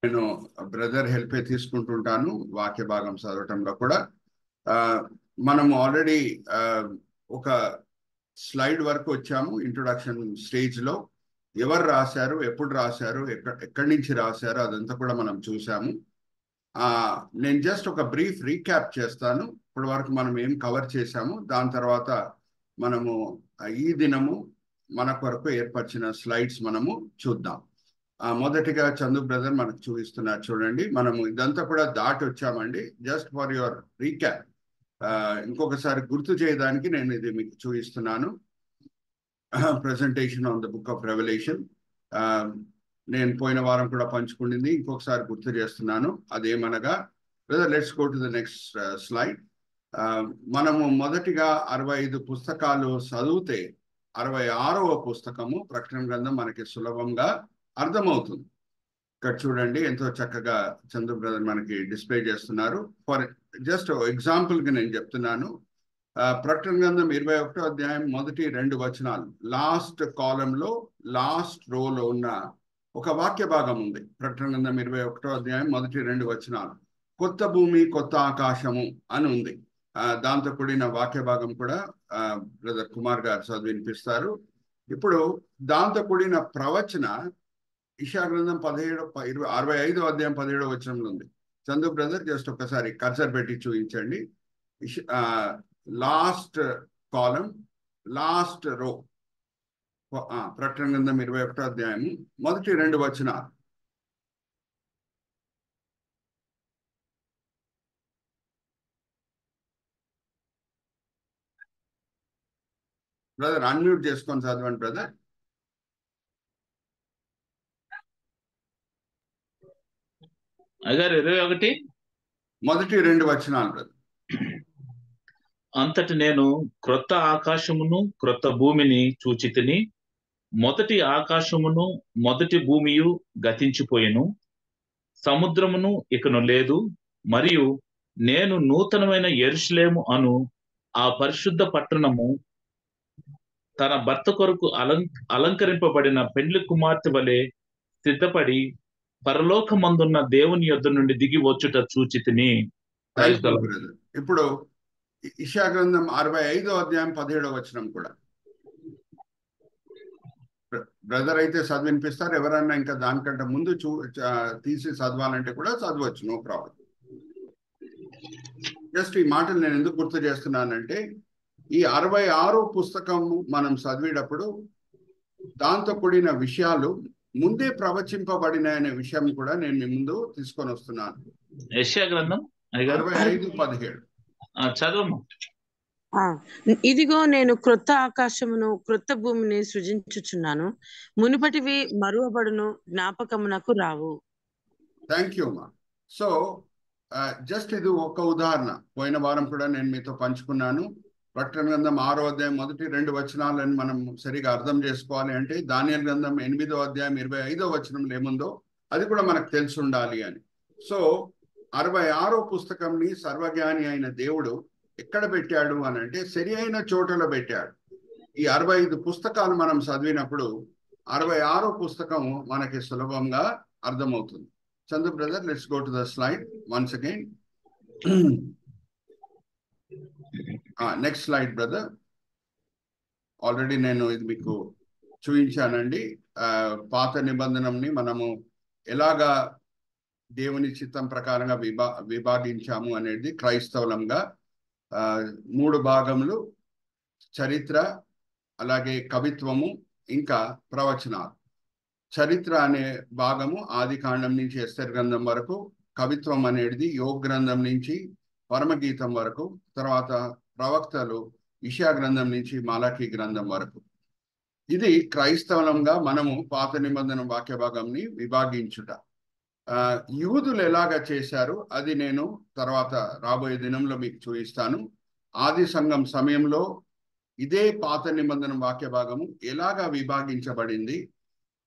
నేను brother help తీసుకుంటుంటాను వాక్య భాగం చదవటంలో కూడా. మనము ఆల్రెడీ ఒక స్లైడ్ వరకు వచ్చాము. ఇంట్రొడక్షన్ స్టేజ్ లో ఎవరు రాశారు, ఎప్పుడు రాశారు, ఎక్కడి నుంచి రాశారు అదంతా కూడా మనం చూసాము. నేను జస్ట్ ఒక బ్రీఫ్ రీక్యాప్ చేస్తాను. ఇప్పటి వరకు మనం ఏం కవర్ చేశాము, దాని తర్వాత మనము ఈ దినము మన కొరకు ఏర్పరిచిన స్లైడ్స్ మనము చూద్దాం. మొదటిగా చందు బ్రదర్ మనకు చూపిస్తున్నారు చూడండి. మనము ఇదంతా కూడా దాటి వచ్చామండి. జస్ట్ ఫర్ యువర్ రీక్యాప్, ఇంకొకసారి గుర్తు చేయడానికి నేను ఇది మీకు చూపిస్తున్నాను. Presentation on the book of revelation నేను పోయిన వారం కూడా పంచుకుంది, ఇంకొకసారి గుర్తు చేస్తున్నాను. అదేమనగా brother, let's go to the next slide. మనము మొదటిగా 65 పుస్తకాలు చదివితే 66వ పుస్తకము ప్రకటన గ్రంథం మనకి సులభంగా అర్థమవుతుంది. ఇక్కడ చూడండి, ఎంతో చక్కగా చందు బ్రదర్ మనకి డిస్ప్లే చేస్తున్నారు. ఫర్ జస్ట్ ఎగ్జాంపుల్ కి నేను చెప్తున్నాను. ప్రకటన గ్రంథం 21వ అధ్యాయం మొదటి 2 వచనాలు లాస్ట్ కాలంలో లాస్ట్ రోలో ఉన్న ఒక వాక్య భాగం ఉంది. ప్రకటన గ్రంథం 21వ అధ్యాయం మొదటి 2 వచనాలు కొత్త భూమి కొత్త ఆకాశము అని ఉంది. దాంతో కూడిన వాక్య భాగం కూడా బ్రదర్ కుమార్ గారు చదివి వినిపిస్తారు. ఇప్పుడు దాంతో కూడిన ప్రవచన యెషయా గ్రంథం 65వ అధ్యాయం 17వ వచనంలో ఉంది. చందు బ్రదర్ జస్ట్ ఒకసారి కర్సర్ పెట్టి చూపించండి. లాస్ట్ కాలం లాస్ట్ రో, ప్రకటన గ్రంథం 21వ అధ్యాయం మొదటి 2 వచనాలు. బ్రదర్ అన్మ్యూట్ చేసుకొని చదవండి బ్రదర్. అగారు 21 మొదటి 2 వచనాలు బ్రదర్. అంతటి నేను క్రొత్త ఆకాశమును క్రొత్త భూమిని చూచితిని. మొదటి ఆకాశమును మొదటి భూమియు గతించిపోయెను, సముద్రమును ఇకను లేదు. మరియు నేను నూతనమైన యెరూషలేము అను ఆ పరిశుద్ధ పట్టణము తన భర్త కొరకు అలంకరింపబడిన పెండ్లి కుమార్తె వలె సిద్ధపడి పరలోకమందున్న దేవుని యొద్ద నుండి దిగి వచ్చుట చూచితిని. ఇప్పుడు యెషయా గ్రంథం 65వ అధ్యాయం 17వ వచనం కూడా బ్రదర్ అయితే చదివి వినిపిస్తారు. ఎవరన్నా ఇంకా దానికంటే ముందు తీసి చదవాలంటే కూడా చదవచ్చు, నో ప్రాబ్లం. జస్ట్ ఈ మాటలు నేను ఎందుకు గుర్తు చేస్తున్నానంటే, ఈ 66 పుస్తకం మనం చదివేటప్పుడు దాంతో కూడిన విషయాలు ముందే ప్రవచింపబడినాయనే విషయం కూడా నేను మీ ముందు తీసుకొని వస్తున్నాను. యెషయా గ్రంథం 65:17 చదవము. ఇదిగో నేను క్రొత్త ఆకాశమును క్రొత్త భూమిని సృజించుచున్నాను, మునుపటివి మరువబడును, జ్ఞాపకమునకు రావు. థ్యాంక్ యూ మా. సో జస్ట్ ఇది ఒక ఉదాహరణ. పోయిన వారం కూడా నేను మీతో పంచుకున్నాను. ప్రకటన గ్రంథం 6వ అధ్యాయం మొదటి 2 వచనాలని మనం సరిగా అర్థం చేసుకోవాలి అంటే, దానియేలు గ్రంథం 8వ అధ్యాయం 25వ వచనంలో ఏముందో అది కూడా మనకు తెలిసి ఉండాలి అని. సో 66వ పుస్తకంని సర్వజ్ఞాని అయిన దేవుడు ఎక్కడ పెట్టాడు అని అంటే, సరి అయిన చోటలో పెట్టాడు. ఈ 65 పుస్తకాలు మనం చదివినప్పుడు 66వ పుస్తకం మనకి సులభంగా అర్థమవుతుంది. Chandu brother, let's go to the slide once again. Next slide brother. Already నేను ఇది మీకు చూపించానండి. పాత నిబంధనని మనము ఎలాగా దేవుని చిత్తం ప్రకారంగా విభాగించాము అనేది క్రైస్తవులంగా 3 భాగములు: చరిత్ర, అలాగే కవిత్వము, ఇంకా ప్రవచనాలు. చరిత్ర అనే భాగము ఆది కాండం నుంచి ఎస్తేర్ గ్రంథం వరకు, కవిత్వం అనేది యోగ గ్రంథం నుంచి పరమగీతం వరకు, తర్వాత ప్రవక్తలు యెషయా గ్రంథం నుంచి మలాకీ గ్రంథం వరకు. ఇది క్రైస్తవులంగా మనము పాత నిబంధన వాక్య భాగంని విభాగించుట. యూదులు ఎలాగ చేశారు అది నేను తర్వాత రాబోయే దినంలో మీకు చూపిస్తాను. ఆది సంఘం సమయంలో ఇదే పాత నిబంధన వాక్య భాగము ఎలాగా విభాగించబడింది,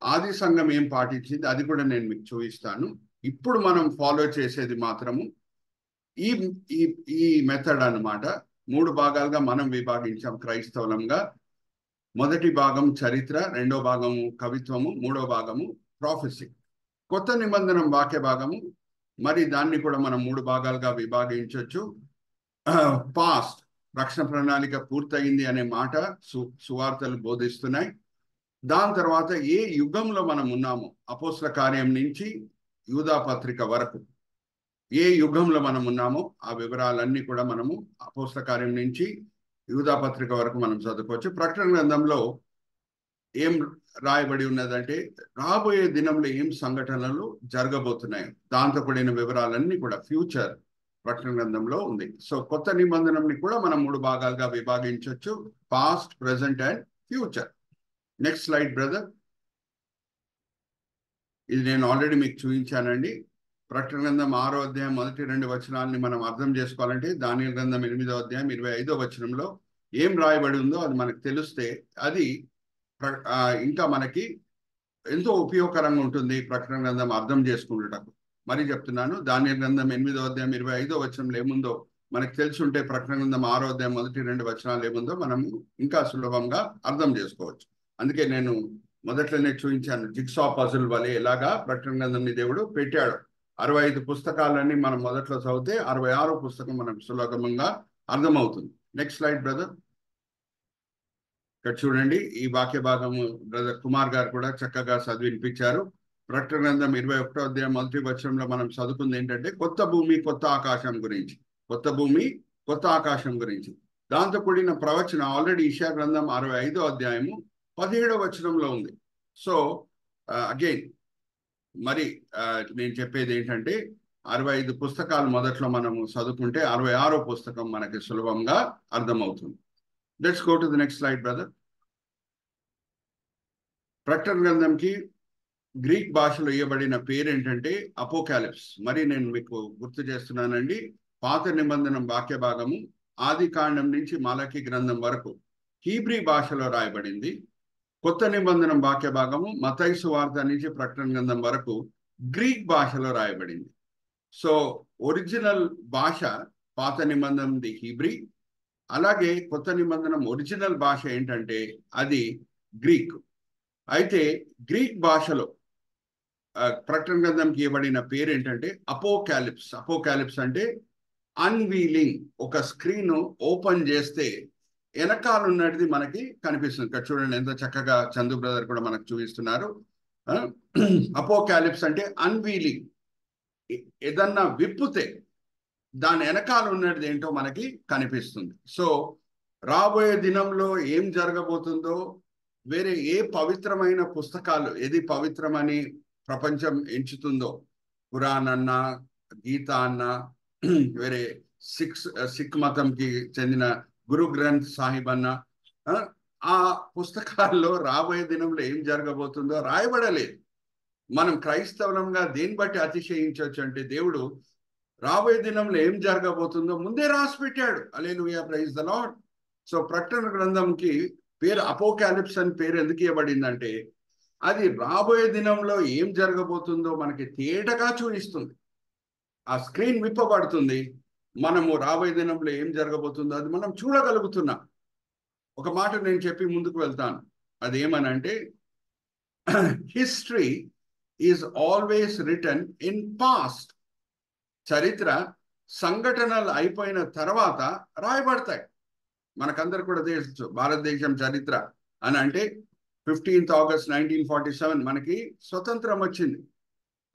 ఆది సంఘం ఏం పాటించింది అది కూడా నేను మీకు చూపిస్తాను. ఇప్పుడు మనం ఫాలో చేసేది మాత్రము ఈ మెథడ్ అన్నమాట. 3 భాగాలుగా మనం విభాగించాం క్రైస్తవులంగా. మొదటి భాగం చరిత్ర, 2వ భాగము కవిత్వము, 3వ భాగము ప్రాఫెసీ. కొత్త నిబంధన వాక్య భాగము, మరి దాన్ని కూడా మనం 3 భాగాలుగా విభాగించవచ్చు. పాస్ట్, రక్షణ ప్రణాళిక పూర్తయింది అనే మాట సువార్తలు బోధిస్తున్నాయి. దాని తర్వాత ఏ యుగంలో మనం ఉన్నామో, అపోస్తల కార్యం నుంచి యూదా పత్రిక వరకు ఏ యుగంలో మనం ఉన్నామో ఆ వివరాలన్నీ కూడా మనము అపోస్తల కార్యం నుంచి యూదా పత్రిక వరకు మనం చదువుకోవచ్చు. ప్రకటన గ్రంథంలో ఏం రాయబడి ఉన్నదంటే రాబోయే దినంలో ఏం సంఘటనలు జరగబోతున్నాయి, దాంతో కూడిన వివరాలన్నీ కూడా ఫ్యూచర్ ప్రకటన గ్రంథంలో ఉంది. సో కొత్త నిబంధనని కూడా మనం 3 భాగాలుగా విభాగించవచ్చు, past, present and future. Next slide brother. ఇది నేను ఆల్రెడీ మీకు చూపించానండి. ప్రకటన గ్రంథం 6వ అధ్యాయం మొదటి 2 వచనాలని మనం అర్థం చేసుకోవాలంటే దానియేలు గ్రంథం 8వ అధ్యాయం 25వ వచనంలో ఏం రాయబడి ఉందో అది మనకు తెలిస్తే అది ఇంకా మనకి ఎంతో ఉపయోగకరంగా ఉంటుంది ప్రకటన గ్రంథం అర్థం చేసుకునేటప్పుడు. మరి చెప్తున్నాను, దానియేలు గ్రంథం 8వ అధ్యాయం 25వ వచనంలో ఏముందో మనకు తెలిసి ఉంటే ప్రకటన గ్రంథం 6వ అధ్యాయం మొదటి 2 వచనాలు ఏముందో మనము ఇంకా సులభంగా అర్థం చేసుకోవచ్చు. అందుకే నేను మొదట్లోనే చూపించాను, జిగ్సా పజిల్ వలె ఎలాగా ప్రకటన గ్రంథంని దేవుడు పెట్టాడు. 65 పుస్తకాలన్నీ మనం మొదట్లో చదివితే 66వ పుస్తకం మనకు సులభంగా అర్థమవుతుంది. Next slide brother. ఇక్కడ చూడండి, ఈ వాక్య భాగము బ్రదర్ కుమార్ గారు కూడా చక్కగా చదివినిపించారు. ప్రకటన గ్రంథం 21వ అధ్యాయం మొదటి వచనంలో మనం చదువుకుంది ఏంటంటే కొత్త భూమి కొత్త ఆకాశం గురించి, కొత్త భూమి కొత్త ఆకాశం గురించి. దాంతో కూడిన ప్రవచన ఆల్రెడీ యెషయా గ్రంథం 65వ అధ్యాయము 17వ వచనంలో ఉంది. సో అగైన్ మరి నేను చెప్పేది ఏంటంటే 65 పుస్తకాలు మొదట్లో మనము చదువుకుంటే 66వ పుస్తకం మనకి సులభంగా అర్థమవుతుంది. Let's go to the next slide brother. ప్రకటన గ్రంథంకి గ్రీక్ భాషలో ఇవ్వబడిన పేరు ఏంటంటే అపోకాలిప్స్. మరి నేను మీకు గుర్తు చేస్తున్నానండి, పాత నిబంధన వాక్య భాగము ఆది కాండం నుంచి మలాకి గ్రంథం వరకు హీబ్రీ భాషలో రాయబడింది. కొత్త నిబంధన వాక్య భాగము మత్తయి సువార్త నుంచి ప్రకటన గ్రంథం వరకు గ్రీక్ భాషలో రాయబడింది. సో ఒరిజినల్ భాష పాత నిబంధనది హీబ్రీ, అలాగే కొత్త నిబంధన ఒరిజినల్ భాష ఏంటంటే అది గ్రీక్. అయితే గ్రీక్ భాషలో ప్రకటన గ్రంథంకి ఇవ్వబడిన పేరు ఏంటంటే అపోకాలిప్స్. అపోకాలిప్స్ అంటే అన్వీలింగ్. ఒక స్క్రీన్ ఓపెన్ చేస్తే వెనకాల ఉన్నది మనకి కనిపిస్తుంది. ఇక్కడ చూడండి ఎంత చక్కగా చందు బ్రదర్ కూడా మనకు చూపిస్తున్నారు. అపోకాలిప్స్ అంటే అన్వీలింగ్. ఏదన్నా విప్పితే దాని వెనకాల ఉన్నది ఏంటో మనకి కనిపిస్తుంది. సో రాబోయే దినంలో ఏం జరగబోతుందో, వేరే ఏ పవిత్రమైన పుస్తకాలు ఏది పవిత్రమని ప్రపంచం ఎంచుతుందో, ఖురాన్ అన్నా, గీత అన్నా, వేరే సిక్ మతంకి చెందిన గురు గ్రంథ్ సాహిబ్ అన్న, ఆ పుస్తకాల్లో రాబోయే దినంలో ఏం జరగబోతుందో రాయబడలేదు. మనం క్రైస్తవంగా దేన్ని బట్టి అతిశయించవచ్చు అంటే దేవుడు రాబోయే దినంలో ఏం జరగబోతుందో ముందే రాసి పెట్టాడు. హల్లెలూయా, ప్రైజ్ ద లార్డ్. సో ప్రకటన గ్రంథంకి పేరు అపోకాలిప్స్ అని పేరు ఎందుకు ఇవ్వబడిందంటే అది రాబోయే దినంలో ఏం జరగబోతుందో మనకి తేటగా చూపిస్తుంది. ఆ స్క్రీన్ విప్పబడుతుంది, మనము రాబోయే దినంలో ఏం జరగబోతుందో అది మనం చూడగలుగుతున్నాం. ఒక మాట నేను చెప్పి ముందుకు వెళ్తాను. అదేమనంటే history is always written in past. చరిత్ర సంఘటనలు అయిపోయిన తర్వాత రాయబడతాయి. మనకందరు కూడా తెలుసు భారతదేశం చరిత్ర అని అంటే 15th August 1947 మనకి స్వతంత్రం వచ్చింది.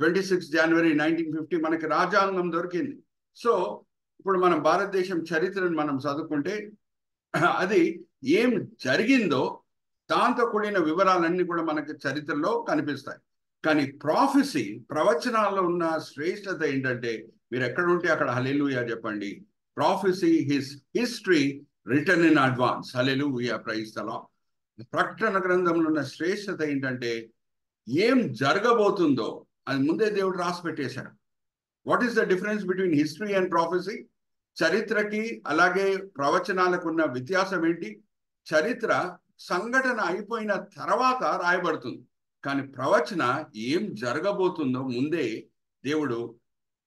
26 January 1950 మనకి రాజ్యాంగం దొరికింది. సో ఇప్పుడు మనం భారతదేశం చరిత్రను మనం చదువుకుంటే అది ఏం జరిగిందో దాంతో కూడిన వివరాలన్నీ కూడా మనకి చరిత్రలో కనిపిస్తాయి. కానీ ప్రాఫెసీ, ప్రవచనాల్లో ఉన్న శ్రేష్టత ఏంటంటే మీరు ఎక్కడ ఉంటే అక్కడ హల్లెలూయా చెప్పండి. Prophecy his history return in advance. Hallelujah, praise the lord. ప్రకటన గ్రంథంలో ఉన్న శ్రేష్టత ఏంటంటే ఏం జరగబోతుందో అది ముందే దేవుడు రాసి పెట్టేశాడు. What is the difference between history and prophecy? చరిత్రకి అలాగే ప్రవచనాలకు ఉన్న వ్యత్యాసం ఏంటి? చరిత్ర సంఘటన అయిపోయిన తర్వాత రాయబడుతుంది, కానీ ప్రవచన ఏం జరగబోతుందో ముందే దేవుడు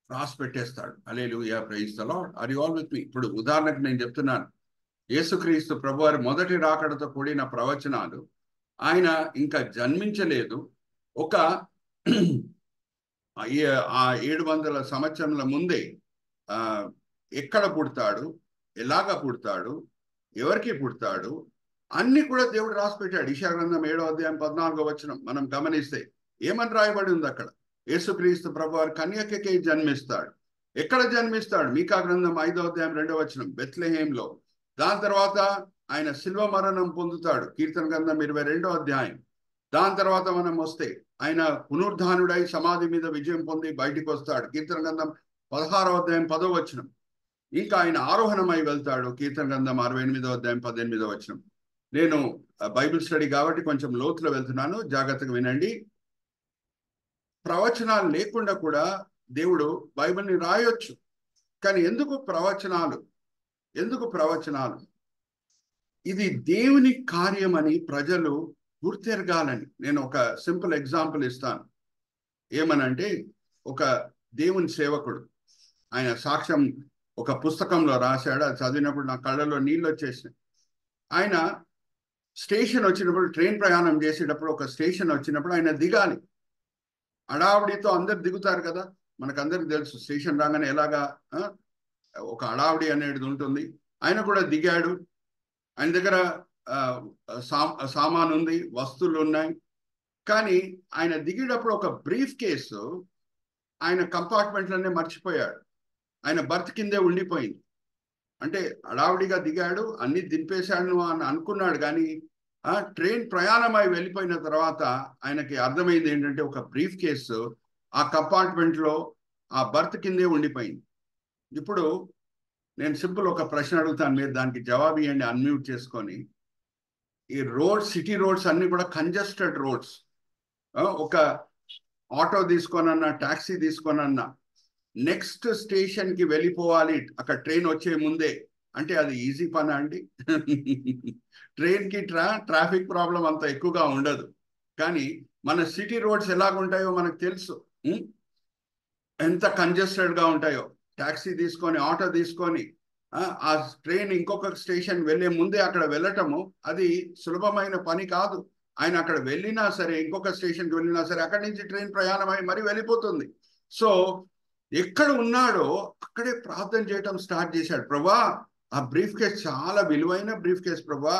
రాసి పెట్టేస్తాడు. Hallelujah, praise the Lord. Are you all with me? ఇప్పుడు ఉదాహరణకు నేను చెప్తున్నాను, యేసుక్రీస్తు ప్రభువారి మొదటి రాకడతో కూడిన ప్రవచనాలు. ఆయన ఇంకా జన్మించలేదు. ఒక ఆ 700 సంవత్సరాల ముందే ఎక్కడ పుడతాడు, ఎలాగ పుడతాడు, ఎవరికి పుడతాడు అన్ని కూడా దేవుడు రాసి పెట్టాడు. యెషయా గ్రంథం 7వ అధ్యాయం 14వ వచనం మనం గమనిస్తే ఏమని రాయబడి ఉంది అక్కడ? యేసుక్రీస్తు ప్రభువారు కన్యకకే జన్మిస్తాడు. ఎక్కడ జన్మిస్తాడు? మీకా గ్రంథం 5వ అధ్యాయం 2వ వచనం, బెత్లెహేంలో. దాని తర్వాత ఆయన శిల్వ మరణం పొందుతాడు, కీర్తన గ్రంథం 22వ అధ్యాయం. దాని తర్వాత మనం వస్తే ఆయన పునరుద్ధానుడై సమాధి మీద విజయం పొంది బయటికి వస్తాడు, కీర్తన గ్రంథం 16వ అధ్యాయం 10వ వచనం. ఇంకా ఆయన ఆరోహణమై వెళ్తాడు, కీర్తన గ్రంథం 68వ అధ్యాయం 18వ వచనం. నేను బైబిల్ స్టడీ కాబట్టి కొంచెం లోతులో వెళ్తున్నాను, జాగ్రత్తగా వినండి. ప్రవచనాలు లేకుండా కూడా దేవుడు బైబిల్ని రాయొచ్చు. కానీ ఎందుకు ప్రవచనాలు? ఇది దేవుని కార్యమని ప్రజలు గుర్తెరగాలని. నేను ఒక సింపుల్ ఎగ్జాంపుల్ ఇస్తాను. ఏమనంటే, ఒక దేవుని సేవకుడు ఆయన సాక్ష్యం ఒక పుస్తకంలో రాశాడు. అది చదివినప్పుడు నా కళ్ళలో నీళ్ళు వచ్చేసినాయి. ఆయన స్టేషన్ వచ్చినప్పుడు, ట్రైన్ ప్రయాణం చేసేటప్పుడు ఒక స్టేషన్ వచ్చినప్పుడు ఆయన దిగాలి. హడావుడితో అందరు దిగుతారు కదా, మనకందరికి తెలుసు స్టేషన్ రాగానే ఎలాగా ఒక హడావుడి అనేది ఉంటుంది. ఆయన కూడా దిగాడు. ఆయన దగ్గర సామాను ఉంది, వస్తువులు ఉన్నాయి. కానీ ఆయన దిగేటప్పుడు ఒక బ్రీఫ్ కేసు ఆయన కంపార్ట్మెంట్లోనే మర్చిపోయాడు. ఆయన బర్త్ కిందే ఉండిపోయింది. అంటే హడావుడిగా దిగాడు, అన్ని దింపేశాడు అని అనుకున్నాడు. కానీ ట్రైన్ ప్రయాణమై వెళ్ళిపోయిన తర్వాత ఆయనకి అర్థమైంది ఏంటంటే, ఒక బ్రీఫ్ కేసు ఆ కంపార్ట్మెంట్లో ఆ బర్త్ కిందే ఉండిపోయింది. ఇప్పుడు నేను సింపుల్ ఒక ప్రశ్న అడుగుతాను, మీరు దానికి జవాబు ఇవ్వండి అన్మ్యూట్ చేసుకొని. ఈ రోడ్స్, సిటీ రోడ్స్ అన్ని కూడా కంజెస్టెడ్ రోడ్స్. ఒక ఆటో తీసుకోనన్నా, ట్యాక్సీ తీసుకోనన్నా నెక్స్ట్ స్టేషన్కి వెళ్ళిపోవాలి అక్కడ ట్రైన్ వచ్చే ముందే అంటే అది ఈజీ పని అండి? ట్రైన్కి ట్రాఫిక్ ప్రాబ్లం అంత ఎక్కువగా ఉండదు. కానీ మన సిటీ రోడ్స్ ఎలాగుంటాయో మనకు తెలుసు, ఎంత కంజెస్టెడ్గా ఉంటాయో. ట్యాక్సీ తీసుకొని, ఆటో తీసుకొని ఆ ట్రైన్ ఇంకొక స్టేషన్ వెళ్ళే ముందే అక్కడ వెళ్ళటము అది సులభమైన పని కాదు. ఆయన అక్కడ వెళ్ళినా సరే, ఇంకొక స్టేషన్కి వెళ్ళినా సరే, అక్కడి నుంచి ట్రైన్ ప్రయాణం అయి మరీ వెళ్ళిపోతుంది. సో ఎక్కడ ఉన్నాడో అక్కడే ప్రార్థన చేయటం స్టార్ట్ చేశాడు. ప్రభా, ఆ బ్రీఫ్ కేస్ చాలా విలువైన బ్రీఫ్ కేస్ ప్రభా,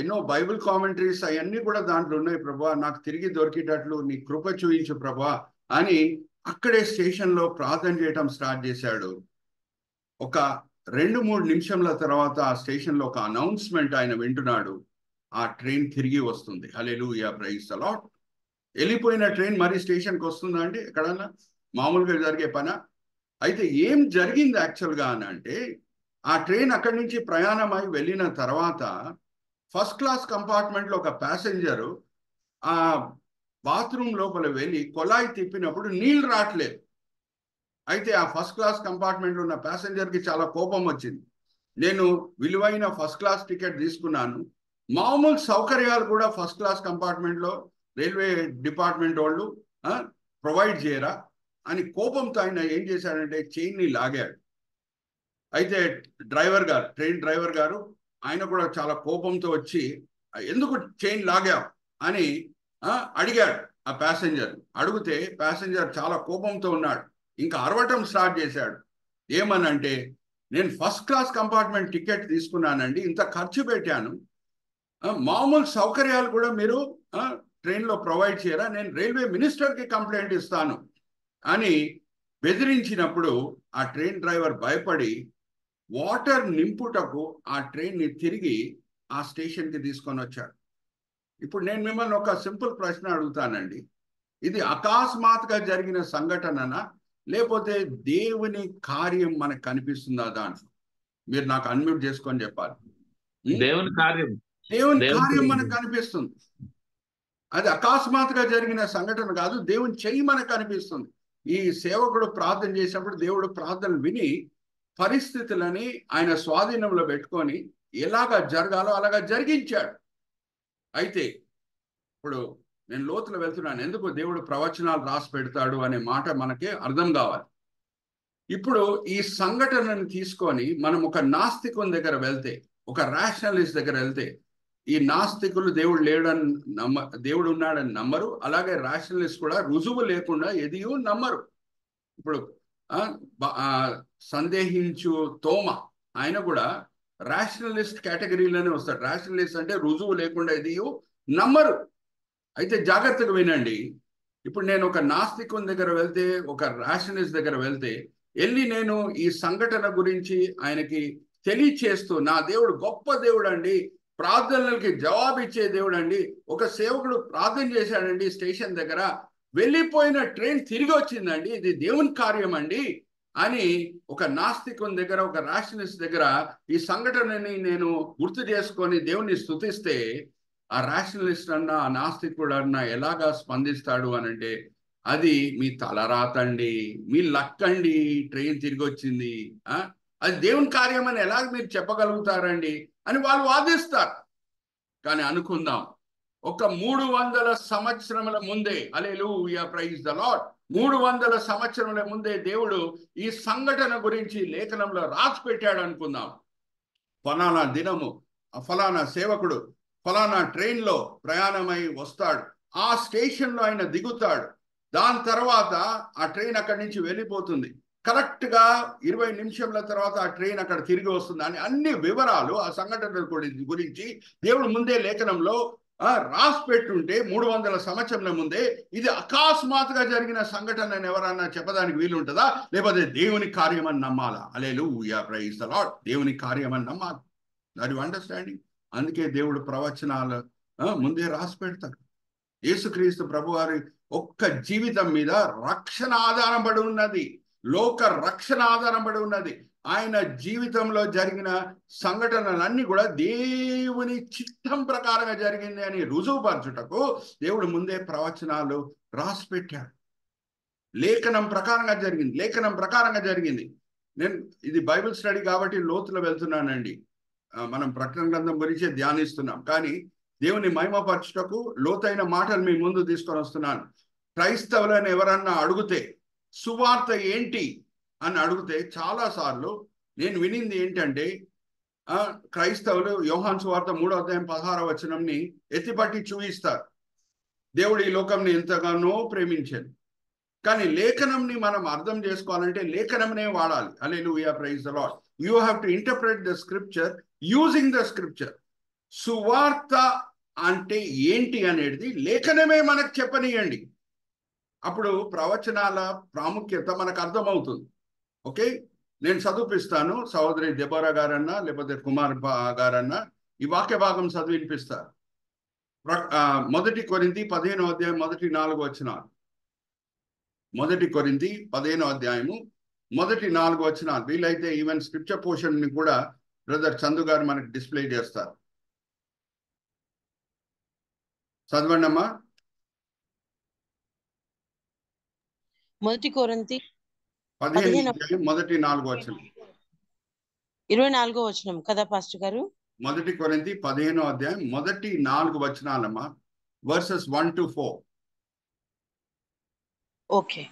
ఎన్నో బైబిల్ కామెంటరీస్ అవన్నీ కూడా దాంట్లో ఉన్నాయి ప్రభా, నాకు తిరిగి దొరికేటట్లు నీ కృప చూయించు ప్రభా అని అక్కడే స్టేషన్లో ప్రార్థన చేయటం స్టార్ట్ చేశాడు. ఒక 2-3 నిమిషంల తర్వాత ఆ స్టేషన్లో ఒక అనౌన్స్మెంట్ ఆయన వింటున్నాడు, ఆ ట్రైన్ తిరిగి వస్తుంది. హల్లెలూయా, ప్రైజ్ ది లార్డ్. వెళ్ళిపోయిన ట్రైన్ మరి స్టేషన్కి వస్తుందా అండి? ఎక్కడన్నా మామూలుగా జరిగే పనా? అయితే ఏం జరిగింది యాక్చువల్గా అని అంటే, ఆ ట్రైన్ అక్కడి నుంచి ప్రయాణమై వెళ్ళిన తర్వాత ఫస్ట్ క్లాస్ కంపార్ట్మెంట్లో ఒక ప్యాసింజరు ఆ బాత్రూమ్ లోపల వెళ్ళి కొలాయి తిప్పినప్పుడు నీళ్ళు రావట్లేదు. అయితే ఆ ఫస్ట్ క్లాస్ కంపార్ట్మెంట్లో ఉన్న ప్యాసింజర్కి చాలా కోపం వచ్చింది. నేను విలువైన ఫస్ట్ క్లాస్ టికెట్ తీసుకున్నాను, మామూలు సౌకర్యాలు కూడా ఫస్ట్ క్లాస్ కంపార్ట్మెంట్లో రైల్వే డిపార్ట్మెంట్ వాళ్ళు ప్రొవైడ్ చేయరా అని కోపంతో ఆయన ఏం చేశాడంటే చైన్ని లాగాడు. అయితే డ్రైవర్ గారు, ట్రైన్ డ్రైవర్ గారు, ఆయన కూడా చాలా కోపంతో వచ్చి ఎందుకు చైన్ లాగావు అని అడిగాడు ఆ ప్యాసింజర్. అడిగితే ప్యాసింజర్ చాలా కోపంతో ఉన్నాడు, ఇంకా అరవటం స్టార్ట్ చేశాడు. ఏమనంటే, నేను ఫస్ట్ క్లాస్ కంపార్ట్మెంట్ టికెట్ తీసుకున్నానండి, ఇంత ఖర్చు పెట్టాను, మామూలు సౌకర్యాలు కూడా మీరు ట్రైన్లో ప్రొవైడ్ చేయరా, నేను రైల్వే మినిస్టర్కి కంప్లైంట్ ఇస్తాను అని బెదిరించినప్పుడు ఆ ట్రైన్ డ్రైవర్ భయపడి వాటర్ నింపుటకు ఆ ట్రైన్ని తిరిగి ఆ స్టేషన్కి తీసుకొని వచ్చాడు. ఇప్పుడు నేను మిమ్మల్ని ఒక సింపుల్ ప్రశ్న అడుగుతానండి, ఇది అకస్మాత్తుగా జరిగిన సంఘటననా లేకపోతే దేవుని కార్యం మనకు కనిపిస్తుందా? దాంట్లో మీరు నాకు అన్మ్యూట్ చేసుకొని చెప్పాలి. దేవుని కార్యం, దేవుని కార్యం మనకు కనిపిస్తుంది. అది అకస్మాత్తుగా జరిగిన సంఘటన కాదు, దేవుని చెయ్యి మనకు కనిపిస్తుంది. ఈ సేవకుడు ప్రార్థన చేసినప్పుడు దేవుడు ప్రార్థనలు విని పరిస్థితులని ఆయన స్వాధీనంలో పెట్టుకొని ఎలాగా జరగాలో అలాగా జరిగించాడు. అయితే ఇప్పుడు నేను లోతులో వెళ్తున్నాను, ఎందుకు దేవుడు ప్రవచనాలు రాసి పెడతాడు అనే మాట మనకి అర్థం కావాలి. ఇప్పుడు ఈ సంఘటనను తీసుకొని మనం ఒక నాస్తికుని దగ్గర వెళ్తే, ఒక రేషనలిస్ట్ దగ్గర వెళ్తే, ఈ నాస్తికులు దేవుడు లేడని దేవుడు ఉన్నాడని నమ్మరు. అలాగే రాషనలిస్ట్ కూడా రుజువు లేకుండా ఎదియు నమ్మరు. ఇప్పుడు సందేహించు తోమ ఆయన కూడా రాషనలిస్ట్ కేటగిరీలోనే వస్తాడు. రాషనలిస్ట్ అంటే రుజువు లేకుండా ఎదియు నమ్మరు. అయితే జాగ్రత్తగా వినండి. ఇప్పుడు నేను ఒక నాస్తికుని దగ్గర వెళ్తే, ఒక రాషనలిస్ట్ దగ్గర వెళ్తే, వెళ్ళి నేను ఈ సంఘటన గురించి ఆయనకి తెలియచేస్తూ, నా దేవుడు గొప్ప దేవుడు అండి, ప్రార్థనలకి జవాబిచ్చే దేవుడు అండి, ఒక సేవకుడు ప్రార్థన చేశాడండి స్టేషన్ దగ్గర, వెళ్ళిపోయిన ట్రైన్ తిరిగి వచ్చిందండి, ఇది దేవుని కార్యం అండి అని ఒక నాస్తికుని దగ్గర, ఒక రాషనలిస్ట్ దగ్గర ఈ సంఘటనని నేను గుర్తు చేసుకొని దేవుని స్తుతిస్తే, ఆ రాషనలిస్ట్ అన్న, ఆ నాస్తికుడు అన్న ఎలాగా స్పందిస్తాడు అని అంటే, అది మీ తలరాతండి, మీ లక్కండి, ట్రైన్ తిరిగి వచ్చింది, అది దేవుని కార్యం అని ఎలాగ మీరు చెప్పగలుగుతారండి అని వాళ్ళు వాదిస్తారు. కానీ అనుకుందాం, ఒక 300 సంవత్సరముల ముందే, హల్లెలూయా, ప్రైజ్ ద లార్డ్, 300 సంవత్సరముల ముందే దేవుడు ఈ సంఘటన గురించి లేఖనంలో రాసి పెట్టాడు అనుకుందాం. ఫలానా దినము ఫలానా సేవకుడు ఫలానా ట్రైన్లో ప్రయాణమై వస్తాడు, ఆ స్టేషన్లో ఆయన దిగుతాడు, దాని తర్వాత ఆ ట్రైన్ అక్కడి నుంచి వెళ్ళిపోతుంది, కరెక్ట్గా 20 నిమిషంల తర్వాత ఆ ట్రైన్ అక్కడ తిరిగి వస్తుంది అని అన్ని వివరాలు ఆ సంఘటన గురించి దేవుడు ముందే లేఖనంలో రాసి పెట్టుంటే 300 సంవత్సరాల ముందే, ఇది అకస్మాత్తుగా జరిగిన సంఘటన ఎవరన్నా చెప్పడానికి వీలు ఉంటుందా? లేకపోతే దేవుని కార్యం అని నమ్మాలా? Hallelujah, praise the lord. దేవుని కార్యం అని నమ్మాలి. Are you understanding? అందుకే దేవుడు ప్రవచనాలు ముందే రాసి పెడతాడు. యేసుక్రీస్తు ప్రభువారి ఒక్క జీవితం మీద రక్షణ ఆధారపడి ఉన్నది, లోక రక్షణ ఆధారపడి ఉన్నది. ఆయన జీవితంలో జరిగిన సంఘటనలన్నీ కూడా దేవుని చిత్తం ప్రకారంగా జరిగింది అని రుజువుపరచుటకు దేవుడు ముందే ప్రవచనాలు రాసి పెట్టాడు. లేఖనం ప్రకారంగా జరిగింది, లేఖనం ప్రకారంగా జరిగింది. నేను ఇది బైబిల్ స్టడీ కాబట్టి లోతులో వెళ్తున్నానండి. మనం ప్రకటన గ్రంథం గురించే ధ్యానిస్తున్నాం, కానీ దేవుని మహిమపరచుటకు లోతైన మాటలు మీ ముందు తీసుకొని వస్తున్నాను. క్రైస్తవులను ఎవరన్నా అడిగితే సువార్త ఏంటి అని అడిగితే చాలాసార్లు నేను వినింది ఏంటంటే, క్రైస్తవులు యోహాను సువార్త 3వ అధ్యాయం 16వ వచనంని ఎత్తిపట్టి చూపిస్తారు. దేవుడు ఈ లోకంని ఎంతగానో ప్రేమించాడు. కానీ లేఖనంని మనం అర్థం చేసుకోవాలంటే లేఖనంనే వాడాలి. Hallelujah, praise the Lord. You have to interpret the scripture using the scripture. సువార్త అంటే ఏంటి అనేది లేఖనమే మనకు చెప్పనీయండి. అప్పుడు ప్రవచనాల ప్రాముఖ్యత మనకు అర్థమవుతుంది. ఓకే, నేను చదివిపిస్తాను. సహోదరి దెబోరా గారన్నా లేకపోతే కుమార్ గారన్నా ఈ వాక్య భాగం చదివినిపిస్తారు. 1 కొరింథీ 15వ అధ్యాయం 1-4 వచనాలు. 1 కొరింథీ 15వ అధ్యాయము 1-4 వచనాలు. వీలైతే ఈవెన్ స్క్రిప్చర్ పోర్షన్ ని కూడా బ్రదర్ చందు గారు మనకు డిస్ప్లే చేస్తారు. చదవండి అమ్మా. 1 కొరింథీ 15వ అధ్యాయం 1-4 వచనం. 24వ వచనం కదా పాస్టర్ గారు? 1 కొరింథీ 15వ అధ్యాయం 1-4 వచనాలమ్మా. వర్సెస్ 1-4. ఓకే.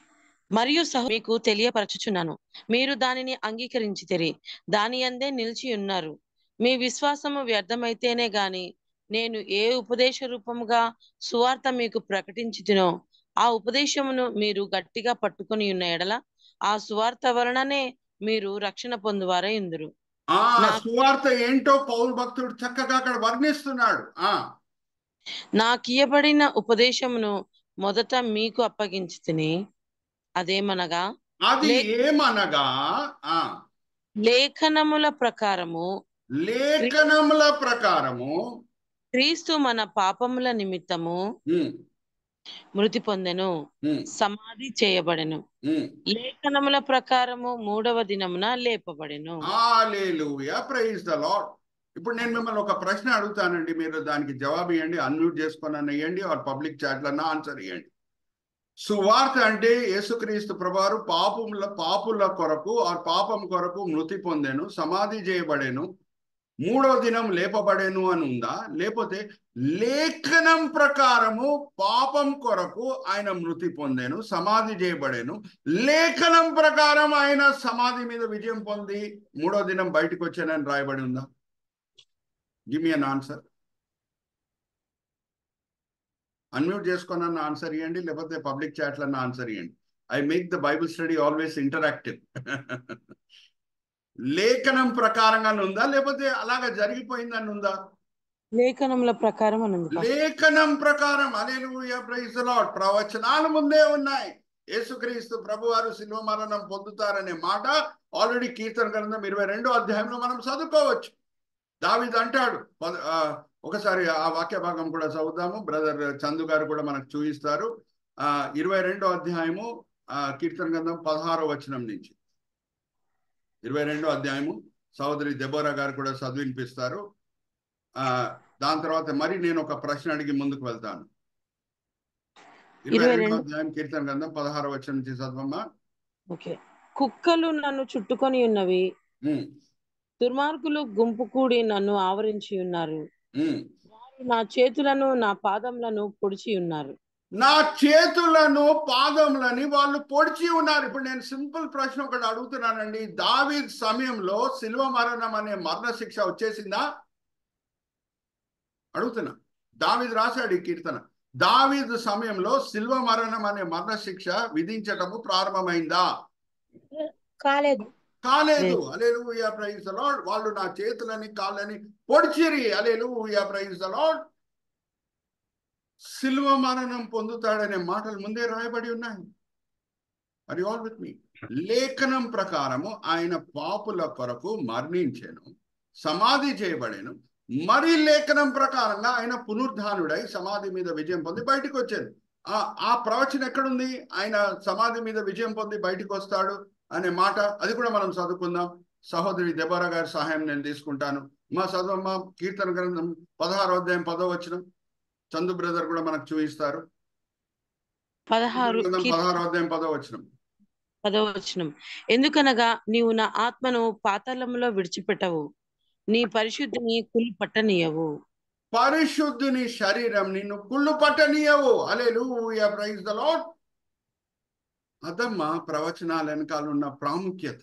మరియు మీకు తెలియపరచుచున్నాను, మీరు దానిని అంగీకరించితిరి, దాని యందే నిలిచి ఉన్నారు. మీ విశ్వాసము వ్యర్థమైతేనే గాని నేను ఏ ఉపదేశ రూపముగా సువార్త మీకు ప్రకటించితినో ఆ ఉపదేశమును మీరు గట్టిగా పట్టుకొని ఉన్న ఎడల ఆ సువార్త వలననే మీరు రక్షణ పొందువారై ఉందురు. సువార్త ఏంటో పౌలు భక్తుడు చక్కగా అక్కడ వర్ణిస్తున్నాడు. నాకియబడిన ఉపదేశమును మొదట మీకు అప్పగించితిని, అదేమనగా లేఖనముల ప్రకారము క్రీస్తు మన పాపముల నిమిత్తము మృతి పొందెను, సమాధి చేయబడెను, లేఖనముల ప్రకారము 3వ దినమున లేపబడెను. హల్లెలూయా, ప్రైజ్ ద లార్డ్. ఇప్పుడు నేను మిమ్మల్ని ఒక ప్రశ్న అడుగుతానండి, మీరు దానికి జవాబు ఇవ్వండి. అన్మ్యూట్ చేసుకొని ఇవ్వండి, ఆర్ పబ్లిక్ చాట్లన్నా ఆన్సర్ ఇవ్వండి. సువార్త అంటే యేసుక్రీస్తు ప్రభువారు పాపుల కొరకు ఆ పాపం కొరకు మృతి పొందెను, సమాధి చేయబడెను, 3వ దినం లేపబడెను అని ఉందా? లేకపోతే లేఖనం ప్రకారము పాపం కొరకు ఆయన మృతి పొందెను, సమాధి చేయబడెను, లేఖనం ప్రకారం ఆయన సమాధి మీద విజయం పొంది 3వ దినం బయటకు వచ్చానని రాయబడి ఉందా? Give me an answer. Unmute చేసుకొని ఆన్సర్ ఇవ్వండి, లేకపోతే పబ్లిక్ చాట్లన్నా ఆన్సర్ ఇవ్వండి. I make the Bible study always interactive. లేఖనం ప్రకారంగా ఉందా, లేకపోతే అలాగా జరిగిపోయిందని ఉందా? లేఖనముల ప్రకారం అని ఉంది పాస్టర్. లేఖనం ప్రకారం. హల్లెలూయా, ప్రైజ్ ది లార్డ్. ప్రవచనాలు ముందే ఉన్నాయి. యేసుక్రీస్తు ప్రభువారు శిలువ మరణం పొందుతారనే మాట ఆల్రెడీ కీర్తన గ్రంథం 22వ అధ్యాయంలో మనం చదువుకోవచ్చు. దావీదు అంటాడు. ఒకసారి ఆ వాక్య భాగం కూడా చదువుదాము. బ్రదర్ చందు గారు కూడా మనకు చూపిస్తారు. 22వ అధ్యాయము కీర్తన గ్రంథం 16వ వచనం నుంచి. 22వ అధ్యాయము సహోదరి దెబోరా గారు కూడా చదివినిపిస్తారు. దాని తర్వాత మరి నేను ఒక ప్రశ్న అడిగి ముందుకు వెళ్తాను. 22వ అధ్యాయం కీర్తన గ్రంథం 16వ వచనం నుంచి చదవమ్మా. ఓకే. కుక్కలు నన్ను చుట్టుకొని ఉన్నవి, దుర్మార్గులు గుంపు కూడి నన్ను ఆవరించి ఉన్నారు. వారు నా చేతులను నా పాదములను పొడిచి ఉన్నారు. నా చేతులను పాదములని వాళ్ళు పొడిచి ఉన్నారు. ఇప్పుడు నేను సింపుల్ ప్రశ్న ఒకటి అడుగుతున్నానండి. దావీదు సమయంలో శిలువ మరణం అనే మరణ శిక్ష వచ్చేసిందా? అడుగుతున్నా. దావీదు రాశాడు ఈ కీర్తన. దావీదు సమయంలో శిలువ మరణం అనే మరణ శిక్ష విధించటము ప్రారంభమైందా? కాలేదు. హల్లెలూయా, ప్రైజ్ ది లార్డ్. వాళ్ళు నా చేతులని కాళ్ళని పొడిచిరి. హల్లెలూయా, ప్రైజ్ ది లార్డ్. శిలువ మరణం పొందుతాడనే మాటలు ముందే రాయబడి ఉన్నాయి. ఆర్ యు ఆల్ విత్ మీ? లేఖనం ప్రకారము ఆయన పాపుల కొరకు మరణించెను, సమాధి చేయబడెను. మరి లేఖనం ప్రకారంగా ఆయన పునరుద్ధానుడై సమాధి మీద విజయం పొంది బయటకు వచ్చాడు. ఆ ప్రవచనం ఎక్కడుంది? ఆయన సమాధి మీద విజయం పొంది బయటకు వస్తాడు అనే మాట. అది కూడా మనం చదువుకుందాం. సహోదరి దెబోరా గారి సహాయం నేను తీసుకుంటాను. మా చదువమ్మ కీర్తన గ్రంథం 16వ అధ్యాయం 10వ వచనం. చందు బ్రదర్ కూడా మనకు చూపిస్తారు. 16వ అధ్యాయం 10వ వచనం. 10వ వచనం. ఎందుకనగా నీవు నా ఆత్మను పాతాళములో విడిచిపెట్టవు, నీ పరిశుద్ధిని కుళ్ళు పట్టనీయవు. పరిశుద్ధుని శరీరం నిన్ను కుళ్ళు పట్టనీయవు. హల్లెలూయా, ప్రైజ్ ది లార్డ్. అదమ్మ ప్రవచనాల వెనకాల ఉన్న ప్రాముఖ్యత.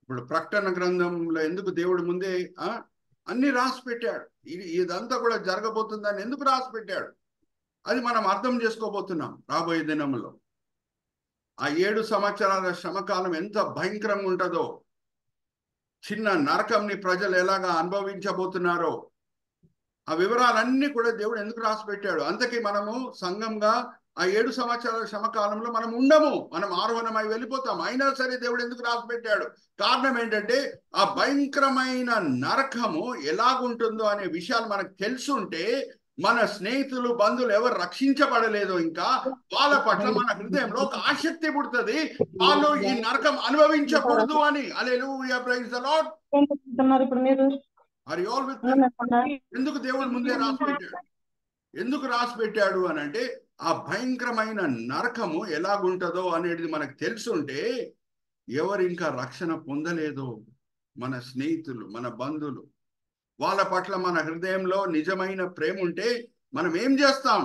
ఇప్పుడు ప్రకటన గ్రంథంలో ఎందుకు దేవుడు ముందే అన్ని రాసి పెట్టాడు. ఇదంతా కూడా జరగబోతుందని ఎందుకు రాసి పెట్టాడు? అది మనం అర్థం చేసుకోబోతున్నాం రాబోయే దినంలో. ఆ 7 సంవత్సరాల శ్రమకాలం ఎంత భయంకరంగా ఉంటుందో, చిన్న నరకంని ప్రజలు ఎలాగా అనుభవించబోతున్నారో, ఆ వివరాలన్నీ కూడా దేవుడు ఎందుకు రాసి పెట్టాడు? అందుకే మనము సంఘంగా ఆ 7 సంవత్సరాల శ్రమకాలంలో మనం ఉండము, మనం ఆరోహణమై వెళ్ళిపోతాం. అయినా సరే దేవుడు ఎందుకు రాసి పెట్టాడు? కారణం ఏంటంటే ఆ భయంకరమైన నరకము ఎలాగుంటుందో అనే విషయాలు మనకు తెలుసుంటే, మన స్నేహితులు బంధువులు ఎవరు రక్షించబడలేదో ఇంకా వాళ్ళ పట్ల మన హృదయంలో ఒక ఆసక్తి పుడుతుంది, వాళ్ళు ఈ నరకం అనుభవించకూడదు అని. Hallelujah, praise the Lord. Are you all with me? ఎందుకు దేవుడు ముందే రాసి పెట్టాడు? ఎందుకు రాసి పెట్టాడు అని అంటే, ఆ భయంకరమైన నరకము ఎలాగుంటుందో అనేది మనకు తెలుసుంటే, ఎవరు ఇంకా రక్షణ పొందలేదో మన స్నేహితులు, మన బంధువులు, వాళ్ళ పట్ల మన హృదయంలో నిజమైన ప్రేమ ఉంటే మనం ఏం చేస్తాం?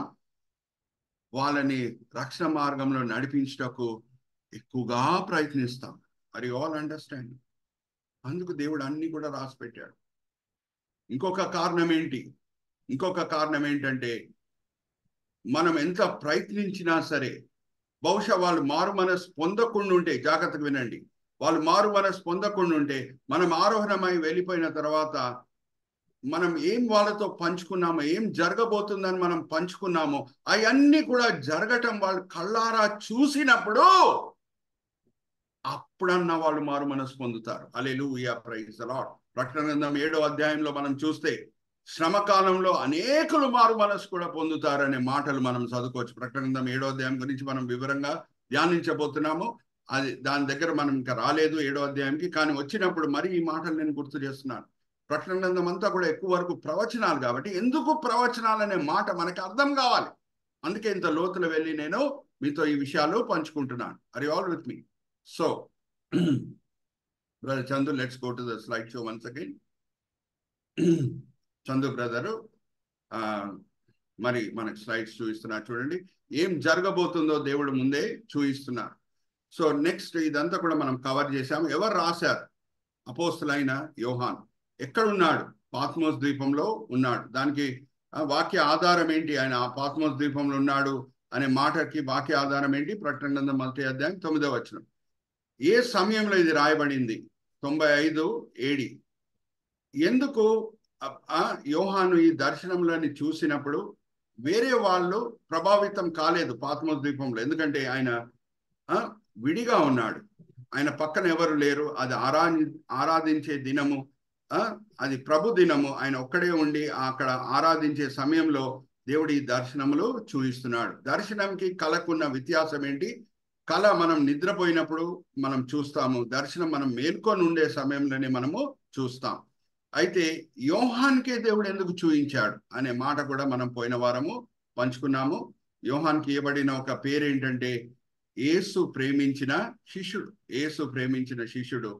వాళ్ళని రక్షణ మార్గంలో నడిపించటకు ఎక్కువగా ప్రయత్నిస్తాం. Are you all understand? అందుకు దేవుడు అన్ని కూడా రాసి పెట్టాడు. ఇంకొక కారణం ఏంటంటే, మనం ఎంత ప్రయత్నించినా సరే బహుశా వాళ్ళు మారు మనసు పొందకుండా ఉంటే, జాగ్రత్తగా వినండి, వాళ్ళు మారు మనసు పొందకుండా ఉంటే, మనం ఆరోహణమై వెళ్ళిపోయిన తర్వాత మనం ఏం వాళ్ళతో పంచుకున్నామో, ఏం జరగబోతుందని మనం పంచుకున్నామో, అవన్నీ కూడా జరగటం వాళ్ళు కళ్ళారా చూసినప్పుడు అప్పుడన్నా వాళ్ళు మారు మనసు పొందుతారు. హల్లెలూయా, ప్రైజ్ ది లార్డ్. ప్రకటన గ్రంథం 7వ అధ్యాయంలో మనం చూస్తే శ్రమకాలంలో అనేకులు మారు మనసు కూడా పొందుతారనే మాటలు మనం చదువుకోవచ్చు. ప్రకటన గ్రంథం 7వ అధ్యాయం గురించి మనం వివరంగా ధ్యానించబోతున్నాము. అది దాని దగ్గర మనం ఇంకా రాలేదు 7వ అధ్యాయంకి, కానీ వచ్చినప్పుడు మరి ఈ మాటలు నేను గుర్తు చేస్తున్నాను. ప్రకటన గ్రంథం అంతా కూడా ఎక్కువ వరకు ప్రవచనాలు కాబట్టి, ఎందుకు ప్రవచనాలు అనే మాట మనకి అర్థం కావాలి. అందుకే ఇంత లోతులు వెళ్ళి నేను మీతో ఈ విషయాలు పంచుకుంటున్నాను. Are you all with me? So brother Chandu, let's go to the slide show once again. Chandu brother మరి మనకి స్లైడ్స్ చూపిస్తున్నారు. చూడండి ఏం జరగబోతుందో దేవుడు ముందే చూపిస్తున్నారు. సో నెక్స్ట్ ఇదంతా కూడా మనం కవర్ చేశాము. ఎవరు రాశారు? అపోస్తలుడైన యోహాన్. ఎక్కడున్నాడు? పాత్మోస్ ద్వీపంలో ఉన్నాడు. దానికి వాక్య ఆధారం ఏంటి? ఆయన ఆ పాత్మోస్ ద్వీపంలో ఉన్నాడు అనే మాటకి వాక్య ఆధారం ఏంటి? ప్రకటన గ్రంథం 1:9. ఏ సమయంలో ఇది రాయబడింది? 95 AD. ఎందుకు యోహాను ఈ దర్శనంలోని చూసినప్పుడు వేరే వాళ్ళు ప్రభావితం కాలేదు పాత్మోస్ ద్వీపంలో? ఎందుకంటే ఆయన విడిగా ఉన్నాడు, ఆయన పక్కన ఎవరు లేరు. అది ఆరాధించే దినము, అది ప్రభు దినము. ఆయన ఒక్కడే ఉండి అక్కడ ఆరాధించే సమయంలో దేవుడు ఈ దర్శనములు చూపిస్తున్నాడు. దర్శనంకి కళకున్న వ్యత్యాసం ఏంటి? కళ మనం నిద్రపోయినప్పుడు మనం చూస్తాము, దర్శనం మనం మేల్కొని ఉండే సమయంలోనే మనము చూస్తాం. అయితే యోహాన్కే దేవుడు ఎందుకు చూపించాడు అనే మాట కూడా మనం పోయిన వారము పంచుకున్నాము. యోహాన్కి ఇవ్వబడిన ఒక పేరు ఏంటంటే యేసు ప్రేమించిన శిష్యుడు. యేసు ప్రేమించిన శిష్యుడు.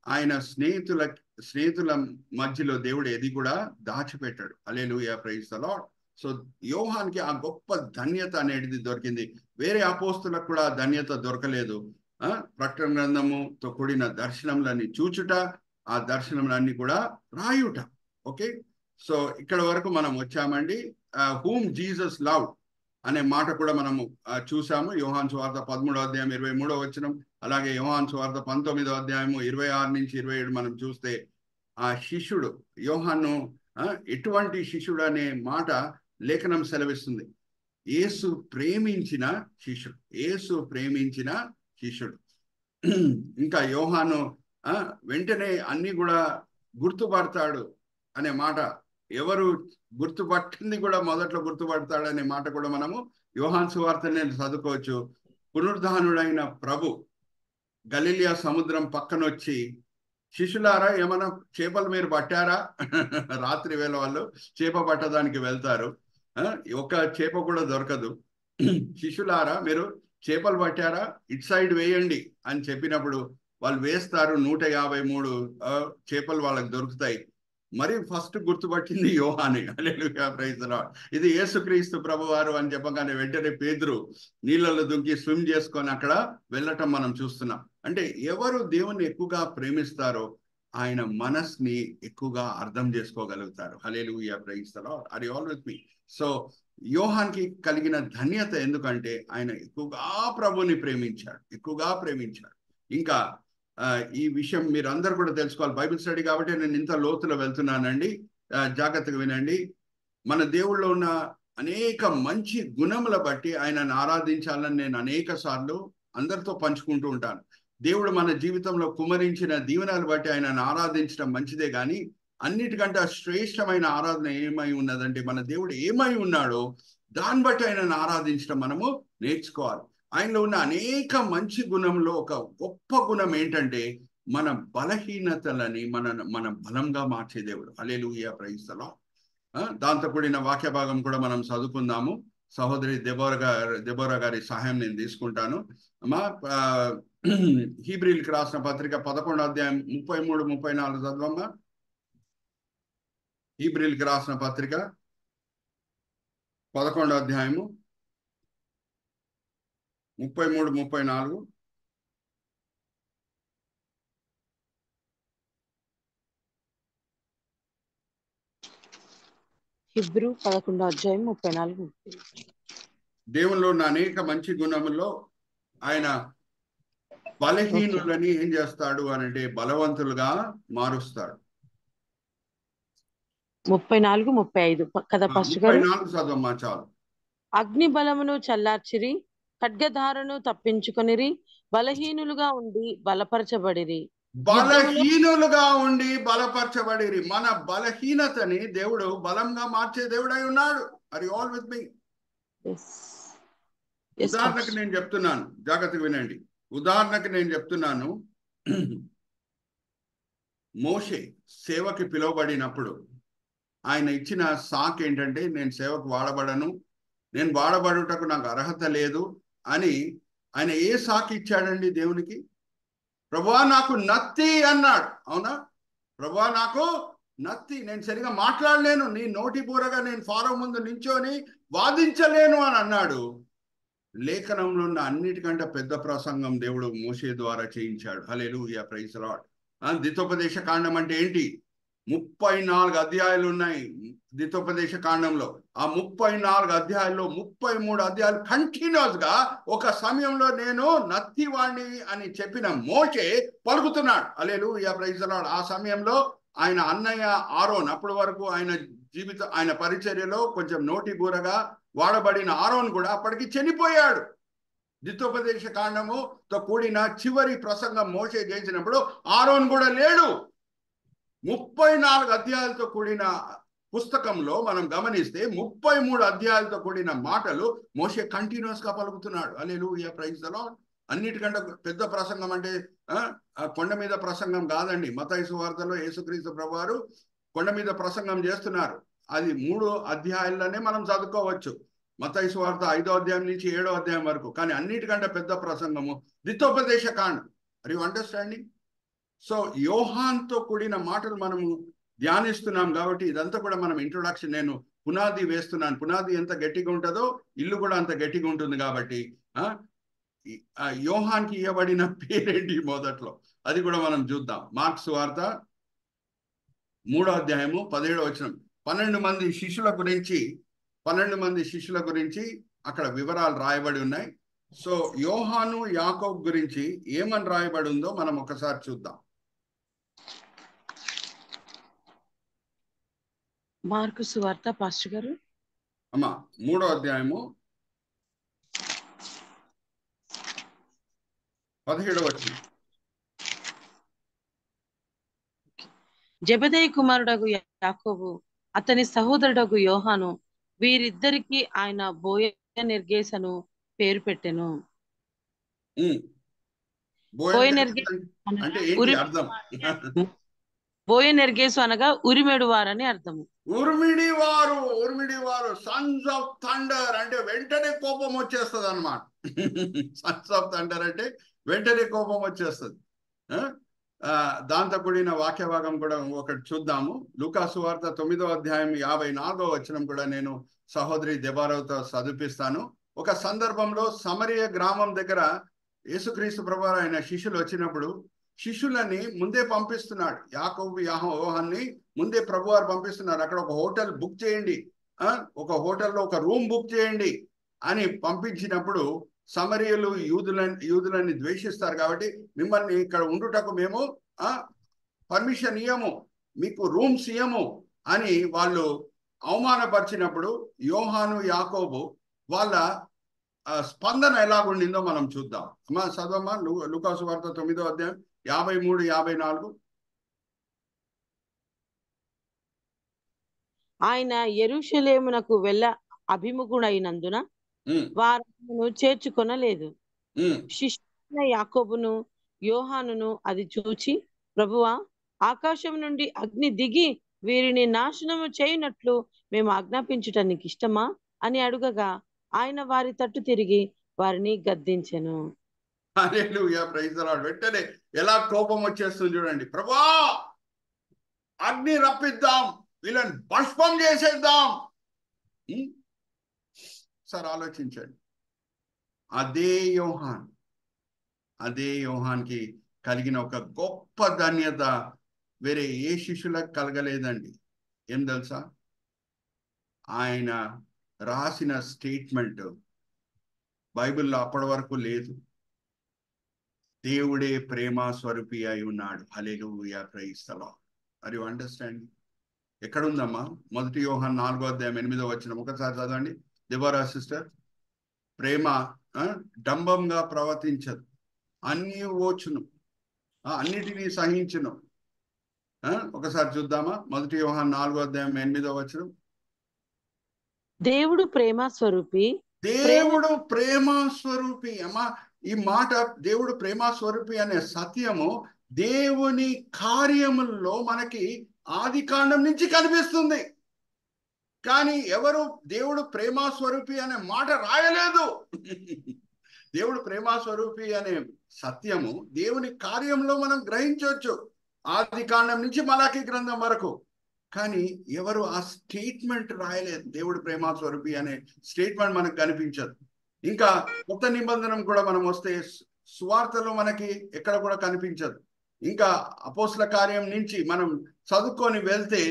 ఆయన స్నేహితుల మధ్యలో దేవుడు ఏది కూడా దాచిపెట్టాడు. హల్లెలూయా, ప్రైజ్ ది లార్డ్. సో యోహాన్కి ఆ గొప్ప ధన్యత అనేది దొరికింది. వేరే అపోస్తులకు కూడా ధన్యత దొరకలేదు. ప్రకటన గ్రంథముతో కూడిన దర్శనములన్నీ చూచుట, ఆ దర్శనములన్నీ కూడా రాయుట. ఓకే, సో ఇక్కడ వరకు మనం వచ్చామండి. హూమ్ జీసస్ లవ్ అనే మాట కూడా మనము చూసాము. యోహాను సువార్త 13:23 అలాగే యోహాను సువార్త 19:26-27 మనం చూస్తే ఆ శిష్యుడు యోహాను ఎటువంటి శిష్యుడు అనే మాట లేఖనం సెలవిస్తుంది. యేసు ప్రేమించిన శిష్యుడు, యేసు ప్రేమించిన శిష్యుడు. ఇంకా యోహాను వెంటనే అన్ని కూడా గుర్తుపడతాడు అనే మాట, ఎవరు గుర్తుపట్టింది కూడా మొదట్లో గుర్తుపడతాడు అనే మాట కూడా మనము యోహాను సువార్త నేను చదువుకోవచ్చు. పునరుద్ధానుడైన ప్రభు గలిలియా సముద్రం పక్కనొచ్చి, శిష్యులారా ఏమైనా చేపలు మీరు పట్టారా? రాత్రి వేళ వాళ్ళు చేప పట్టడానికి వెళ్తారు, ఒక చేప కూడా దొరకదు. శిష్యులారా మీరు చేపలు పట్టారా? ఇటు సైడ్ వేయండి అని చెప్పినప్పుడు వాళ్ళు వేస్తారు. 153 చేపలు వాళ్ళకి దొరుకుతాయి. మరి ఫస్ట్ గుర్తుపట్టింది యోహానే. Hallelujah, praise the Lord. ఇది యేసుక్రీస్తు ప్రభువారు అని చెప్పగానే వెంటనే పేతురు నీళ్ళలో దుంకి స్విమ్ చేసుకొని అక్కడ వెళ్ళటం మనం చూస్తున్నాం. అంటే ఎవరు దేవుణ్ణి ఎక్కువగా ప్రేమిస్తారో ఆయన మనస్ని ఎక్కువగా అర్థం చేసుకోగలుగుతారు. Hallelujah, praise the Lord. Are you all with me? So యోహాన్కి కలిగిన ధన్యత ఎందుకంటే ఆయన ఎక్కువగా ప్రభుని ప్రేమించాడు, ఎక్కువగా ప్రేమించాడు. ఇంకా ఈ విషయం మీరు అందరు కూడా తెలుసుకోవాలి. బైబిల్ స్టడీ కాబట్టి నేను ఇంత లోతులో వెళ్తున్నానండి. జాగ్రత్తగా వినండి. మన దేవుళ్ళో ఉన్న అనేక మంచి గుణముల బట్టి ఆయనను ఆరాధించాలని నేను అనేక సార్లు అందరితో పంచుకుంటూ ఉంటాను. దేవుడు మన జీవితంలో కుమరించిన దీవెనలు బట్టి ఆయనను ఆరాధించడం మంచిదే, కానీ అన్నిటికంటే శ్రేష్టమైన ఆరాధన ఏమై ఉన్నదంటే మన దేవుడు ఏమై ఉన్నాడో దాన్ని బట్టి ఆయనను ఆరాధించడం మనము నేర్చుకోవాలి. ఆయనలో ఉన్న అనేక మంచి గుణంలో ఒక గొప్ప గుణం ఏంటంటే మన బలహీనతలని మన బలంగా మార్చే దేవుడు. హల్లెలూయా, ప్రైజ్ ది లార్డ్. దాంతో కూడిన వాక్య భాగం కూడా మనం చదువుకుందాము. సహోదరి దెబోరా గారి సహాయం నేను తీసుకుంటాను. హీబ్రీలకు రాసిన పత్రిక 11:33-34 చదవమ్మా. హీబ్రీలకు రాసిన పత్రిక 11:33-34. హీబ్రూ 11:34. దేవుల్లో ఉన్న అనేక మంచి గుణముల్లో ఆయన బలహీనులని ఏం చేస్తాడు అని అంటే బలవంతులుగా మారుస్తాడు. 34-35 కదా పాస్టర్ గారు? 34 చదవమ్మా చాలు. అగ్ని బలమును చల్లార్చిరి, ఖడ్గధారను తప్పించుకొనిరి, బలహీనులుగా ఉండి బలపరచబడిరి. బలహీనులుగా ఉండి బలపరచబడిరి. మన బలహీనతని దేవుడు బలంగా మార్చే దేవుడై ఉన్నాడు. ఆర్ యు ఆల్ విత్ మీ? ఉదాహరణకు నేను చెప్తున్నాను, జాగ్రత్తగా వినండి. ఉదాహరణకు నేను చెప్తున్నాను, మోషే సేవకి పిలువబడినప్పుడు ఆయన ఇచ్చిన సాక్ ఏంటంటే నేను సేవకు వాడబడను, నేను వాడబడుటకు నాకు అర్హత లేదు అని ఆయన ఏ సాకు ఇచ్చాడండి దేవునికి? ప్రభువా నాకు నత్తి అన్నాడు. అవునా? ప్రభువా నాకు నత్తి, నేను సరిగా మాట్లాడలేను, నీ నోటి బూరగా నేను ఫారో ముందు నించొని వాదించలేను అని అన్నాడు. లేఖనంలో ఉన్న అన్నిటికంటే పెద్ద ప్రసంగం దేవుడు మోషే ద్వారా చేయించాడు. హల్లెలూయా, ప్రైజ్ ది లార్డ్. ద్వితోపదేశ కాండం అంటే ఏంటి? 34 అధ్యాయాలు ఉన్నాయి ద్వితోపదేశ కాండంలో. ఆ 34 అధ్యాయాల్లో 33 అధ్యాయాలు కంటిన్యూస్ గా ఒక సమయంలో నేను నత్తివాణ్ణి అని చెప్పిన మోషే పలుకుతున్నాడు. హల్లెలూయా, ప్రైజ్ ది లార్డ్. ఆ సమయంలో ఆయన అన్నయ్య ఆరోన్, అప్పటి వరకు ఆయన పరిచర్యలో కొంచెం నోటి బూరగా వాడబడిన ఆరోన్ కూడా అప్పటికి చనిపోయాడు. ద్వితోపదేశ కాండముతో కూడిన చివరి ప్రసంగం మోషే చేసినప్పుడు ఆరోన్ కూడా లేడు. 34 అధ్యాయాలతో కూడిన పుస్తకంలో మనం గమనిస్తే 33 అధ్యాయాలతో కూడిన మాటలు మోషే కంటిన్యూస్ గా పలుకుతున్నాడు. హల్లెలూయా, ప్రైజ్ ది లార్డ్. అన్నిటికంటే పెద్ద ప్రసంగం అంటే కొండ మీద ప్రసంగం కాదండి. మత్తయి సువార్తలో యేసుక్రీస్తు ప్రభువారు కొండ మీద ప్రసంగం చేస్తున్నారు. అది 3 అధ్యాయాల్లోనే మనం చదువుకోవచ్చు. మత్తయి సువార్త 5వ అధ్యాయం నుంచి 7వ అధ్యాయం వరకు. కానీ అన్నిటికంటే పెద్ద ప్రసంగము ద్వితోపదేశ కాండం. Are you understanding? సో యోహాన్తో కూడిన మాటలు మనము ధ్యానిస్తున్నాం కాబట్టి ఇదంతా కూడా మనం ఇంట్రొడక్షన్, నేను పునాది వేస్తున్నాను. పునాది ఎంత గట్టిగా ఉంటుందో ఇల్లు కూడా అంత గట్టిగా ఉంటుంది. కాబట్టి యోహాన్కి ఇవ్వబడిన పేరేంటి మొదట్లో, అది కూడా మనం చూద్దాం. మార్క్స్ వార్త 3వ అధ్యాయము 17వ వచనం. 12 మంది శిష్యుల గురించి అక్కడ వివరాలు రాయబడి ఉన్నాయి. సో యోహాను యాకోబు గురించి ఏమని రాయబడి ఉందో మనం ఒకసారి చూద్దాం. మార్కు సువార్త పాస్టర్ గారు అమ్మా 3వ అధ్యాయము 17వ వచనం. జెబెదయి కుమారుడగు యాకోబు, అతని సహోదరుడగు యోహాను, వీరిద్దరికి ఆయన బోయనెర్గేసను పేరు పెట్టెను. బోయనెర్గేసు అంటే ఏంటి అర్థం? బోయనెర్గేసు అనగా ఉరిమెడు వారని అర్థము. ఉరిమిడి వారు సన్స్ ఆఫ్ థండర్ అంటే వెంటనే కోపం వచ్చేస్తుంది అన్నమాట. సన్స్ ఆఫ్ థండర్ అంటే వెంటనే కోపం వచ్చేస్తుంది. దాంతో కూడిన వాక్య భాగం కూడా ఒకటి చూద్దాము. లూకా సువార్త 9వ అధ్యాయం 54వ వచనం కూడా నేను సహోదరి దెబారావుతో చదివిస్తాను. ఒక సందర్భంలో సమరయ గ్రామం దగ్గర యేసుక్రీస్తు ప్రభువారు ఆయన శిష్యులు వచ్చినప్పుడు శిష్యులని ముందే పంపిస్తున్నాడు. యాకోబు యోహాన్ని ముందే ప్రభువారు పంపిస్తున్నారు. అక్కడ ఒక హోటల్ బుక్ చేయండి, ఒక హోటల్లో ఒక రూమ్ బుక్ చేయండి అని పంపించినప్పుడు సమరియలు యూదులని ద్వేషిస్తారు కాబట్టి మిమ్మల్ని ఇక్కడ ఉండుటకు మేము పర్మిషన్ ఇయ్యము, మీకు రూమ్స్ ఇయ్యము అని వాళ్ళు అవమానపరిచినప్పుడు యోహాను యాకోబు వాళ్ళ స్పందన ఎలాగుండిందో మనం చూద్దాం. అమ్మా చదవమ్మా లూకా సువార్త 9వ అధ్యాయం 53, 54. ఆయన యెరూషలేమునకు వెళ్ళ అభిముఖుడైనందున వారిని చేర్చుకొనలేదు. శిష్యులైన యాకోబును యోహానును అది చూచి, ప్రభువా, ఆకాశం నుండి అగ్ని దిగి వీరిని నాశనము చేయునట్లు మేము ఆజ్ఞాపించుటనికి ఇష్టమా అని అడుగగా ఆయన వారి తట్టు తిరిగి వారిని గద్దించెను. హల్లెలూయా, ప్రైజ్ ది లార్డ్. వెంటనే ఎలా కోపం వచ్చేస్తుంది చూడండి. ప్రభువా, అగ్ని రప్పిద్దాం, వీళ్ళని భస్మం చేసేద్దాం. సార్ ఆలోచించండి. అదే యోహాన్కి కలిగిన ఒక గొప్ప ధన్యత వేరే ఏ శిష్యులకు కలగలేదండి. ఏం తెలుసా? ఆయన రాసిన స్టేట్మెంట్ బైబిల్లో అప్పటి వరకు లేదు. దేవుడే ప్రేమ స్వరూపి అయి ఉన్నాడు. Hallelujah, praise the Lord. Are you understanding? ఎక్కడుందమ్మా? 1 యోహాను 4వ అధ్యాయం 8వ వచనం ఒకసారి చదవండి దెబోరా సిస్టర్. ప్రేమ డంబంగా ప్రవర్తించదు, అన్ని ఓచును, అన్నిటినీ సహించును. ఒకసారి చూద్దామా? 1 యోహాను 4వ అధ్యాయం 8వ వచనం. దేవుడు ప్రేమ స్వరూపి. దేవుడు ప్రేమ స్వరూపి. అమ్మా, ఈ మాట దేవుడు ప్రేమ స్వరూపి అనే సత్యము దేవుని కార్యముల్లో మనకి ఆది కాండం నుంచి కనిపిస్తుంది. కానీ ఎవరు దేవుడు ప్రేమ స్వరూపి అనే మాట రాయలేదు. దేవుడు ప్రేమ స్వరూపి అనే సత్యము దేవుని కార్యంలో మనం గ్రహించవచ్చు, ఆది కాండం నుంచి మలాకి గ్రంథం వరకు. కానీ ఎవరు ఆ స్టేట్మెంట్ రాయలేదు. దేవుడు ప్రేమ స్వరూపి అనే స్టేట్మెంట్ మనకు కనిపించదు. ఇంకా కొత్త నిబంధన కూడా మనం వస్తే సువార్తలో మనకి ఎక్కడ కూడా కనిపించదు. ఇంకా అపోస్తల కార్యం నుంచి మనం చదువుకొని వెళ్తే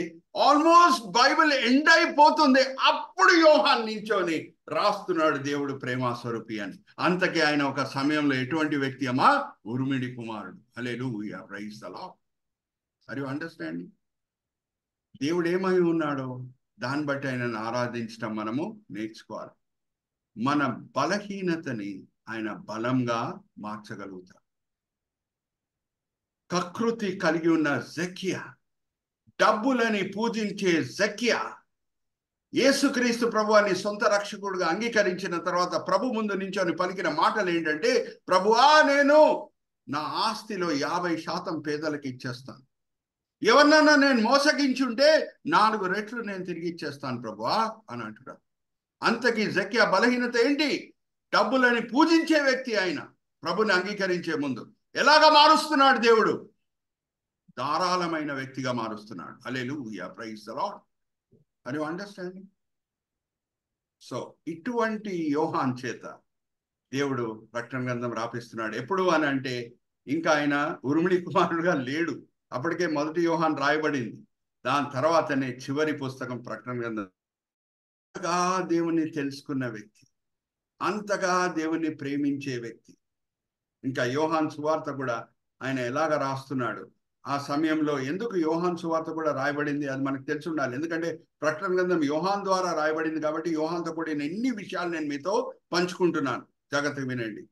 ఆల్మోస్ట్ బైబిల్ ఎండ్ అయిపోతుంది. అప్పుడు యోహాన్ నించొని రాస్తున్నాడు దేవుడు ప్రేమాస్వరూపి అని. అంతకే ఆయన ఒక సమయంలో ఎటువంటి వ్యక్తి అమ్మా? ఉరుమిడి కుమారుడు. Hallelujah, praise the Lord. Are you understanding? దేవుడు ఏమై ఉన్నాడో దాన్ని బట్టి ఆయనను ఆరాధించడం మనము నేర్చుకోవాలి. మన బలహీనతని ఆయన బలంగా మార్చగలుగుతాడు. కకృతి కలిగి ఉన్న జకియా, డబ్బులని పూజించే జకియా యేసుక్రీస్తు ప్రభువాన్ని సొంత రక్షకుడుగా అంగీకరించిన తర్వాత ప్రభు ముందు నించొని పలికిన మాటలు ఏంటంటే, ప్రభువా, నేను నా ఆస్తిలో 50% పేదలకు ఇచ్చేస్తాను. ఎవరినన్నా నేను మోసగించుంటే 4 రెట్లు నేను తిరిగి ఇచ్చేస్తాను ప్రభువా అని అంటున్నాడు. అంతకీ జకియా బలహీనత ఏంటి? డబ్బులని పూజించే వ్యక్తి. ఆయన ప్రభుని అంగీకరించే ముందు ఎలాగా మారుస్తున్నాడు దేవుడు? ధారాళమైన వ్యక్తిగా మారుస్తున్నాడు. Hallelujah, praise the Lord. Are you understanding? So ఇటువంటి యోహాన్ చేత దేవుడు ప్రకటన గ్రంథం రాపిస్తున్నాడు. ఎప్పుడు అని అంటే ఇంకా ఆయన ఉరుమిడి కుమారుడుగా లేడు. అప్పటికే మొదటి యోహాన్ రాయబడింది. దాని తర్వాతనే చివరి పుస్తకం ప్రకటన గ్రంథం. అంతగా దేవుని తెలుసుకున్న వ్యక్తి, అంతగా దేవుని ప్రేమించే వ్యక్తి. ఇంకా యోహాన్ సువార్త కూడా ఆయన ఎలాగ రాస్తున్నాడు ఆ సమయంలో. ఎందుకు యోహాన్ సువార్త కూడా రాయబడింది అది మనకు తెలిసి ఉండాలి. ఎందుకంటే ప్రకటన గ్రంథం యోహాన్ ద్వారా రాయబడింది కాబట్టి యోహాన్తో కూడిన ఎన్ని విషయాలు నేను మీతో పంచుకుంటున్నాను. జాగ్రత్తగా వినండి.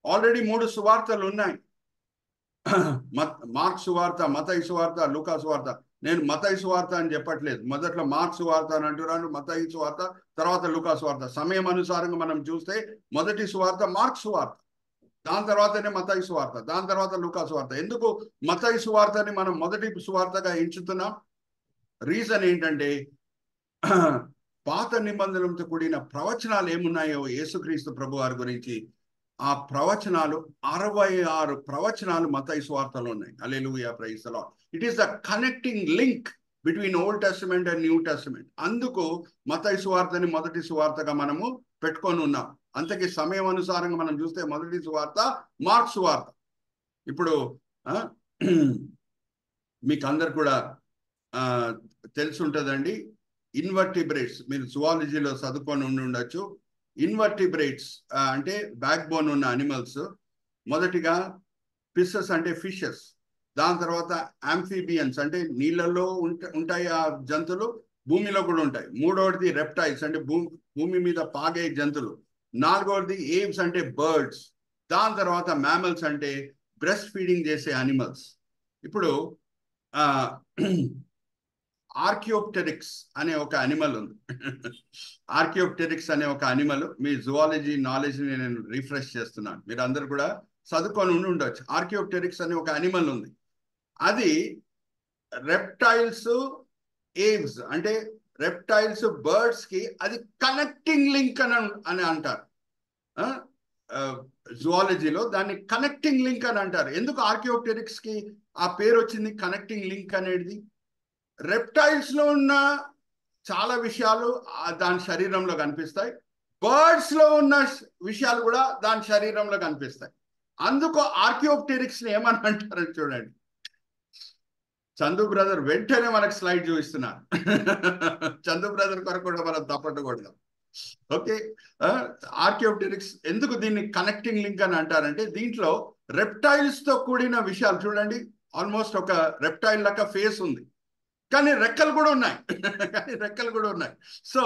ఆల్రెడీ 3 సువార్తలు ఉన్నాయి. మార్క్ సువార్త, మత్తయి సువార్త, లూకా సువార్త. నేను మత్తయి సువార్త అని చెప్పట్లేదు. మొదట్లో మార్క్ సువార్త అని అంటున్నాను, మత్తయి సువార్త, తర్వాత లూకా సువార్త. సమయం అనుసారంగా మనం చూస్తే మొదటి సువార్త మార్క్ సువార్త, దాని తర్వాతనే మత్తయి సువార్త, దాని తర్వాత లూకా సువార్త. ఎందుకు మత్తయి సువార్తని మనం మొదటి సువార్తగా ఎంచుతున్నాం? రీజన్ ఏంటంటే పాత నిబంధనలతో కూడిన ప్రవచనాలు ఏమున్నాయో యేసుక్రీస్తు ప్రభు వారి గురించి, ఆ ప్రవచనాలు 66 ప్రవచనాలు మత్తయి సువార్తలో ఉన్నాయి. Hallelujah, praise the Lord. It is the connecting link between old testament and new testament. అందుకు మత్తయి సువార్తని మొదటి సువార్తగా మనము పెట్టుకొని ఉన్నాం. అంతకీ సమయం అనుసారంగా మనం చూస్తే మొదటి సువార్త మార్క్ సువార్త. ఇప్పుడు మీకు అందరు కూడా తెలిసి ఉంటుందండి, ఇన్వర్టిబ్రేట్స్. మీరు జువాలజీలో చదువుకొని ఉండొచ్చు. ఇన్వర్టిబ్రేట్స్ అంటే బ్యాక్ బోన్ ఉన్న అనిమల్స్. మొదటిగా ఫిషెస్ అంటే ఫిషెస్, దాని తర్వాత ఆంఫీబియన్స్ అంటే నీళ్ళల్లో ఉంటాయి ఆ జంతువులు, భూమిలో కూడా ఉంటాయి. మూడవది రెప్టైల్స్ అంటే భూమి మీద పాగే జంతువులు. నాలుగవది ఏవ్స్ అంటే బర్డ్స్. దాని తర్వాత మ్యామల్స్ అంటే బ్రెస్ట్ ఫీడింగ్ చేసే అనిమల్స్. ఇప్పుడు ఆర్కియోప్టెరిక్స్ అనే ఒక అనిమల్ ఉంది. ఆర్కియోప్టెరిక్స్ అనే ఒక అనిమల్, మీ జువాలజీ నాలెడ్జ్ని నేను రిఫ్రెష్ చేస్తున్నాను, మీరు అందరు కూడా చదువుకొని ఉండొచ్చు. ఆర్కియోప్టెరిక్స్ అనే ఒక అనిమల్ ఉంది. అది రెప్టైల్స్, ఏవ్స్ అంటే రెప్టైల్స్, బర్డ్స్ కి అది కనెక్టింగ్ లింక్ అని అంటారు. జువాలజీలో దాన్ని కనెక్టింగ్ లింక్ అని అంటారు. ఎందుకు ఆర్కియోప్టెరిక్స్ కి ఆ పేరు వచ్చింది కనెక్టింగ్ లింక్ అనేది? రెప్టైల్స్ లో ఉన్న చాలా విషయాలు దాని శరీరంలో కనిపిస్తాయి, బర్డ్స్ లో ఉన్న విషయాలు కూడా దాని శరీరంలో కనిపిస్తాయి. అందుకు ఆర్కియోప్టెరిక్స్ ని ఏమని అంటారని చూడండి. చందు బ్రదర్ వెంటనే మనకు స్లైడ్ చూపిస్తున్నారు. చందు బ్రదర్ కొరకు కూడా మనం తప్పట్టకూడదు. ఓకే, ఆర్కియోప్టెరిక్స్ ఎందుకు దీన్ని కనెక్టింగ్ లింక్ అని అంటారంటే, దీంట్లో రెప్టైల్స్ తో కూడిన విషయాలు చూడండి. ఆల్మోస్ట్ ఒక రెప్టైల్ లెక్క ఫేస్ ఉంది, కానీ రెక్కలు కూడా ఉన్నాయి. సో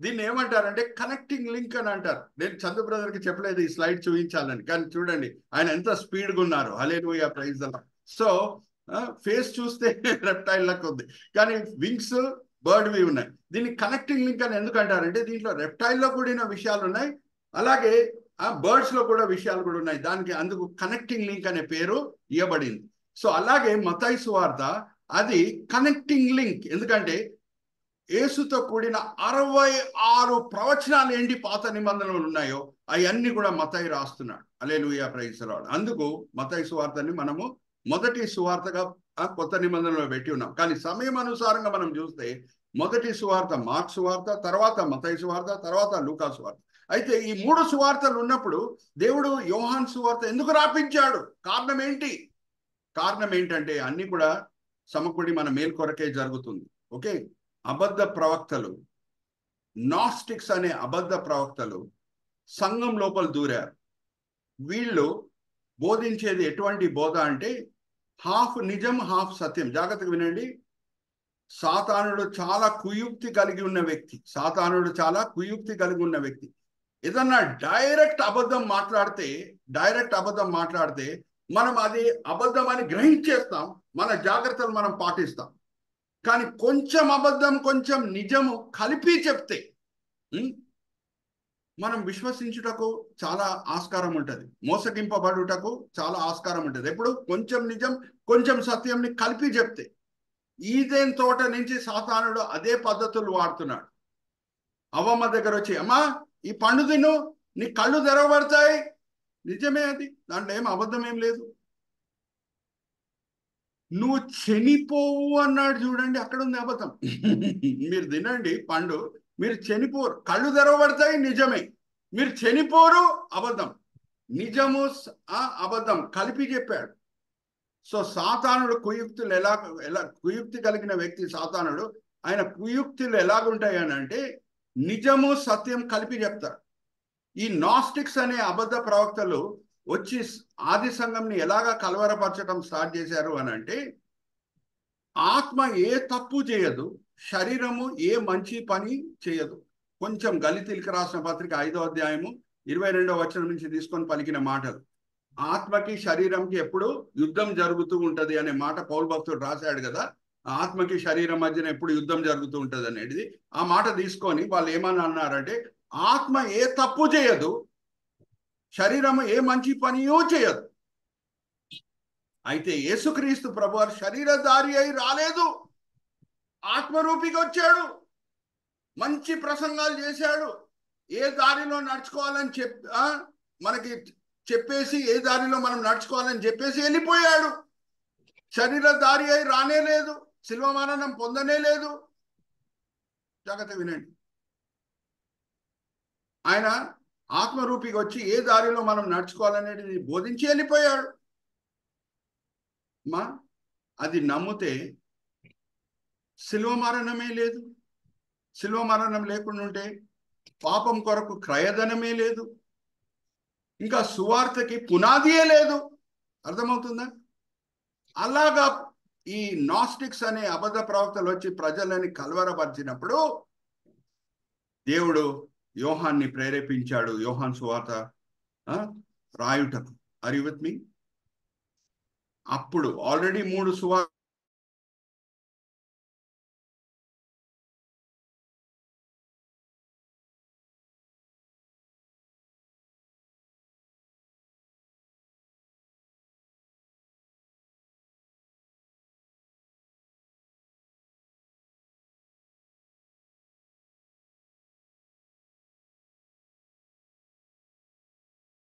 దీన్ని ఏమంటారంటే కనెక్టింగ్ లింక్ అని అంటారు. నేను చందు బ్రదర్కి చెప్పలేదు ఈ స్లైడ్ చూపించాలని, కానీ చూడండి ఆయన ఎంత స్పీడ్గా ఉన్నారు. Hallelujah, praise the Lord. So face చూస్తే రెప్టైల్ లెక్క ఉంది, కానీ వింగ్స్ బర్డ్వి ఉన్నాయి. దీన్ని కనెక్టింగ్ లింక్ అని ఎందుకు అంటారంటే, దీంట్లో రెప్టైల్లో కూడిన విషయాలు ఉన్నాయి, అలాగే బర్డ్స్ లో కూడా విషయాలు కూడా ఉన్నాయి. దానికి అందుకు కనెక్టింగ్ లింక్ అనే పేరు ఇవ్వబడింది. సో అలాగే మత్తయి సువార్త అది కనెక్టింగ్ లింక్. ఎందుకంటే యేసుతో కూడిన 66 ప్రవచనాలు ఏంటి పాత నిబంధనలు ఉన్నాయో అవన్నీ కూడా మత్తయి రాస్తున్నాడు. హల్లెలూయా, ప్రైజ్ ది లార్డ్. అందుకు మత్తయి సువార్తని మనము మొదటి సువార్తగా కొత్త నిబంధనలో పెట్టి ఉన్నాం. కానీ సమయం అనుసారంగా మనం చూస్తే మొదటి సువార్త మార్క్ సువార్త, తర్వాత మత్తయి సువార్త, తర్వాత లూకా సువార్త. అయితే ఈ 3 సువార్తలు ఉన్నప్పుడు దేవుడు యోహాన్ సువార్త ఎందుకు రాపించాడు? కారణం ఏంటి? కారణం ఏంటంటే అన్ని కూడా సమకూడి మన మేలు కొరకే జరుగుతుంది. ఓకే, అబద్ధ ప్రవక్తలు, నాస్టిక్స్ అనే అబద్ధ ప్రవక్తలు సంఘం లోపల దూరారు. వీళ్ళు బోధించేది ఎటువంటి బోధ అంటే హాఫ్ నిజం హాఫ్ సత్యం. జాగ్రత్తగా వినండి. సాతానుడు చాలా కుయుక్తి కలిగి ఉన్న వ్యక్తి. సాతానుడు చాలా కుయుక్తి కలిగి ఉన్న వ్యక్తి. ఏదన్నా డైరెక్ట్ అబద్ధం మాట్లాడితే మనం అది అబద్ధం అని గ్రహించేస్తాం, మన జాగ్రత్తలు మనం పాటిస్తాం. కానీ కొంచెం అబద్ధం కొంచెం నిజము కలిపి చెప్తే మనం విశ్వసించుటకు చాలా ఆస్కారం ఉంటుంది, మోసగింపబడుటకు చాలా ఆస్కారం ఉంటుంది. ఎప్పుడు కొంచెం నిజం కొంచెం సత్యంని కలిపి చెప్తే. ఈదేన్ తోట నుంచి సాతానుడు అదే పద్ధతులు వాడుతున్నాడు. అవ్వమ్మ దగ్గర వచ్చి, అమ్మా ఈ పండు తిను, నీ కళ్ళు తెరవబడతాయి. నిజమే, అది దాంట్లో ఏం అబద్ధం ఏం లేదు. నువ్వు చనిపోవు అన్నాడు చూడండి, అక్కడ ఉంది అబద్ధం. మీరు తినండి పండు, మీరు చనిపోరు, కళ్ళు తెరవబడతాయి, నిజమే. మీరు చనిపోరు, అబద్ధం. నిజము అబద్ధం కలిపి చెప్పాడు. సో సాతానుడు కుయుక్తులు ఎలా కుయుక్తి కలిగిన వ్యక్తి సాతానుడు. ఆయన కుయుక్తులు ఎలాగుంటాయి అని అంటే నిజము సత్యం కలిపి చెప్తారు. ఈ నాస్టిక్స్ అనే అబద్ధ ప్రవక్తలు వచ్చి ఆది సంఘంని ఎలాగా కలవరపరచడం స్టార్ట్ చేశారు అని అంటే, ఆత్మ ఏ తప్పు చేయదు, శరీరము ఏ మంచి పని చేయదు. కొంచెం గలితీలకు రాసిన పత్రిక 5వ అధ్యాయము 22వ వచనం నుంచి తీసుకొని పలికిన మాటలు. ఆత్మకి శరీరంకి ఎప్పుడు యుద్ధం జరుగుతూ ఉంటది అనే మాట పౌలు భక్తుడు రాశాడు కదా. ఆత్మకి శరీరం మధ్యన ఎప్పుడు యుద్ధం జరుగుతూ ఉంటది అనేది ఆ మాట తీసుకొని వాళ్ళు ఏమని అన్నారంటే, ఆత్మ ఏ తప్పు చేయదు, శరీరము ఏ మంచి పనియో చేయదు. అయితే యేసుక్రీస్తు ప్రభువారు శరీరధారి అయి రాలేదు, ఆత్మరూపిగా వచ్చాడు, మంచి ప్రసంగాలు చేశాడు, ఏ దారిలో నడుచుకోవాలని మనకి చెప్పేసి ఏ దారిలో మనం నడుచుకోవాలని చెప్పేసి వెళ్ళిపోయాడు. శరీరధారి అయి రానే లేదు, శిల్వ మరణం పొందనే లేదు. జాగ్రత్త వినండి. ఆయన ఆత్మరూపిగా వచ్చి ఏ దారిలో మనం నడుచుకోవాలనేది బోధించి వెళ్ళిపోయాడు. అది నమ్మితే శిల్వ మరణమే లేదు. శిల్వ మరణం లేకుండా ఉంటే పాపం కొరకు క్రయధనమే లేదు, ఇంకా సువార్తకి పునాదియే లేదు. అర్థమవుతుందా? అలాగా ఈ నాస్టిక్స్ అనే అబద్ధ ప్రవక్తలు వచ్చి ప్రజలని కలవరపరిచినప్పుడు దేవుడు యోహాన్ని ప్రేరేపించాడు యోహాన్ సువార్త రాయుటకు. Are you with me? అప్పుడు ఆల్రెడీ 3 సువార్త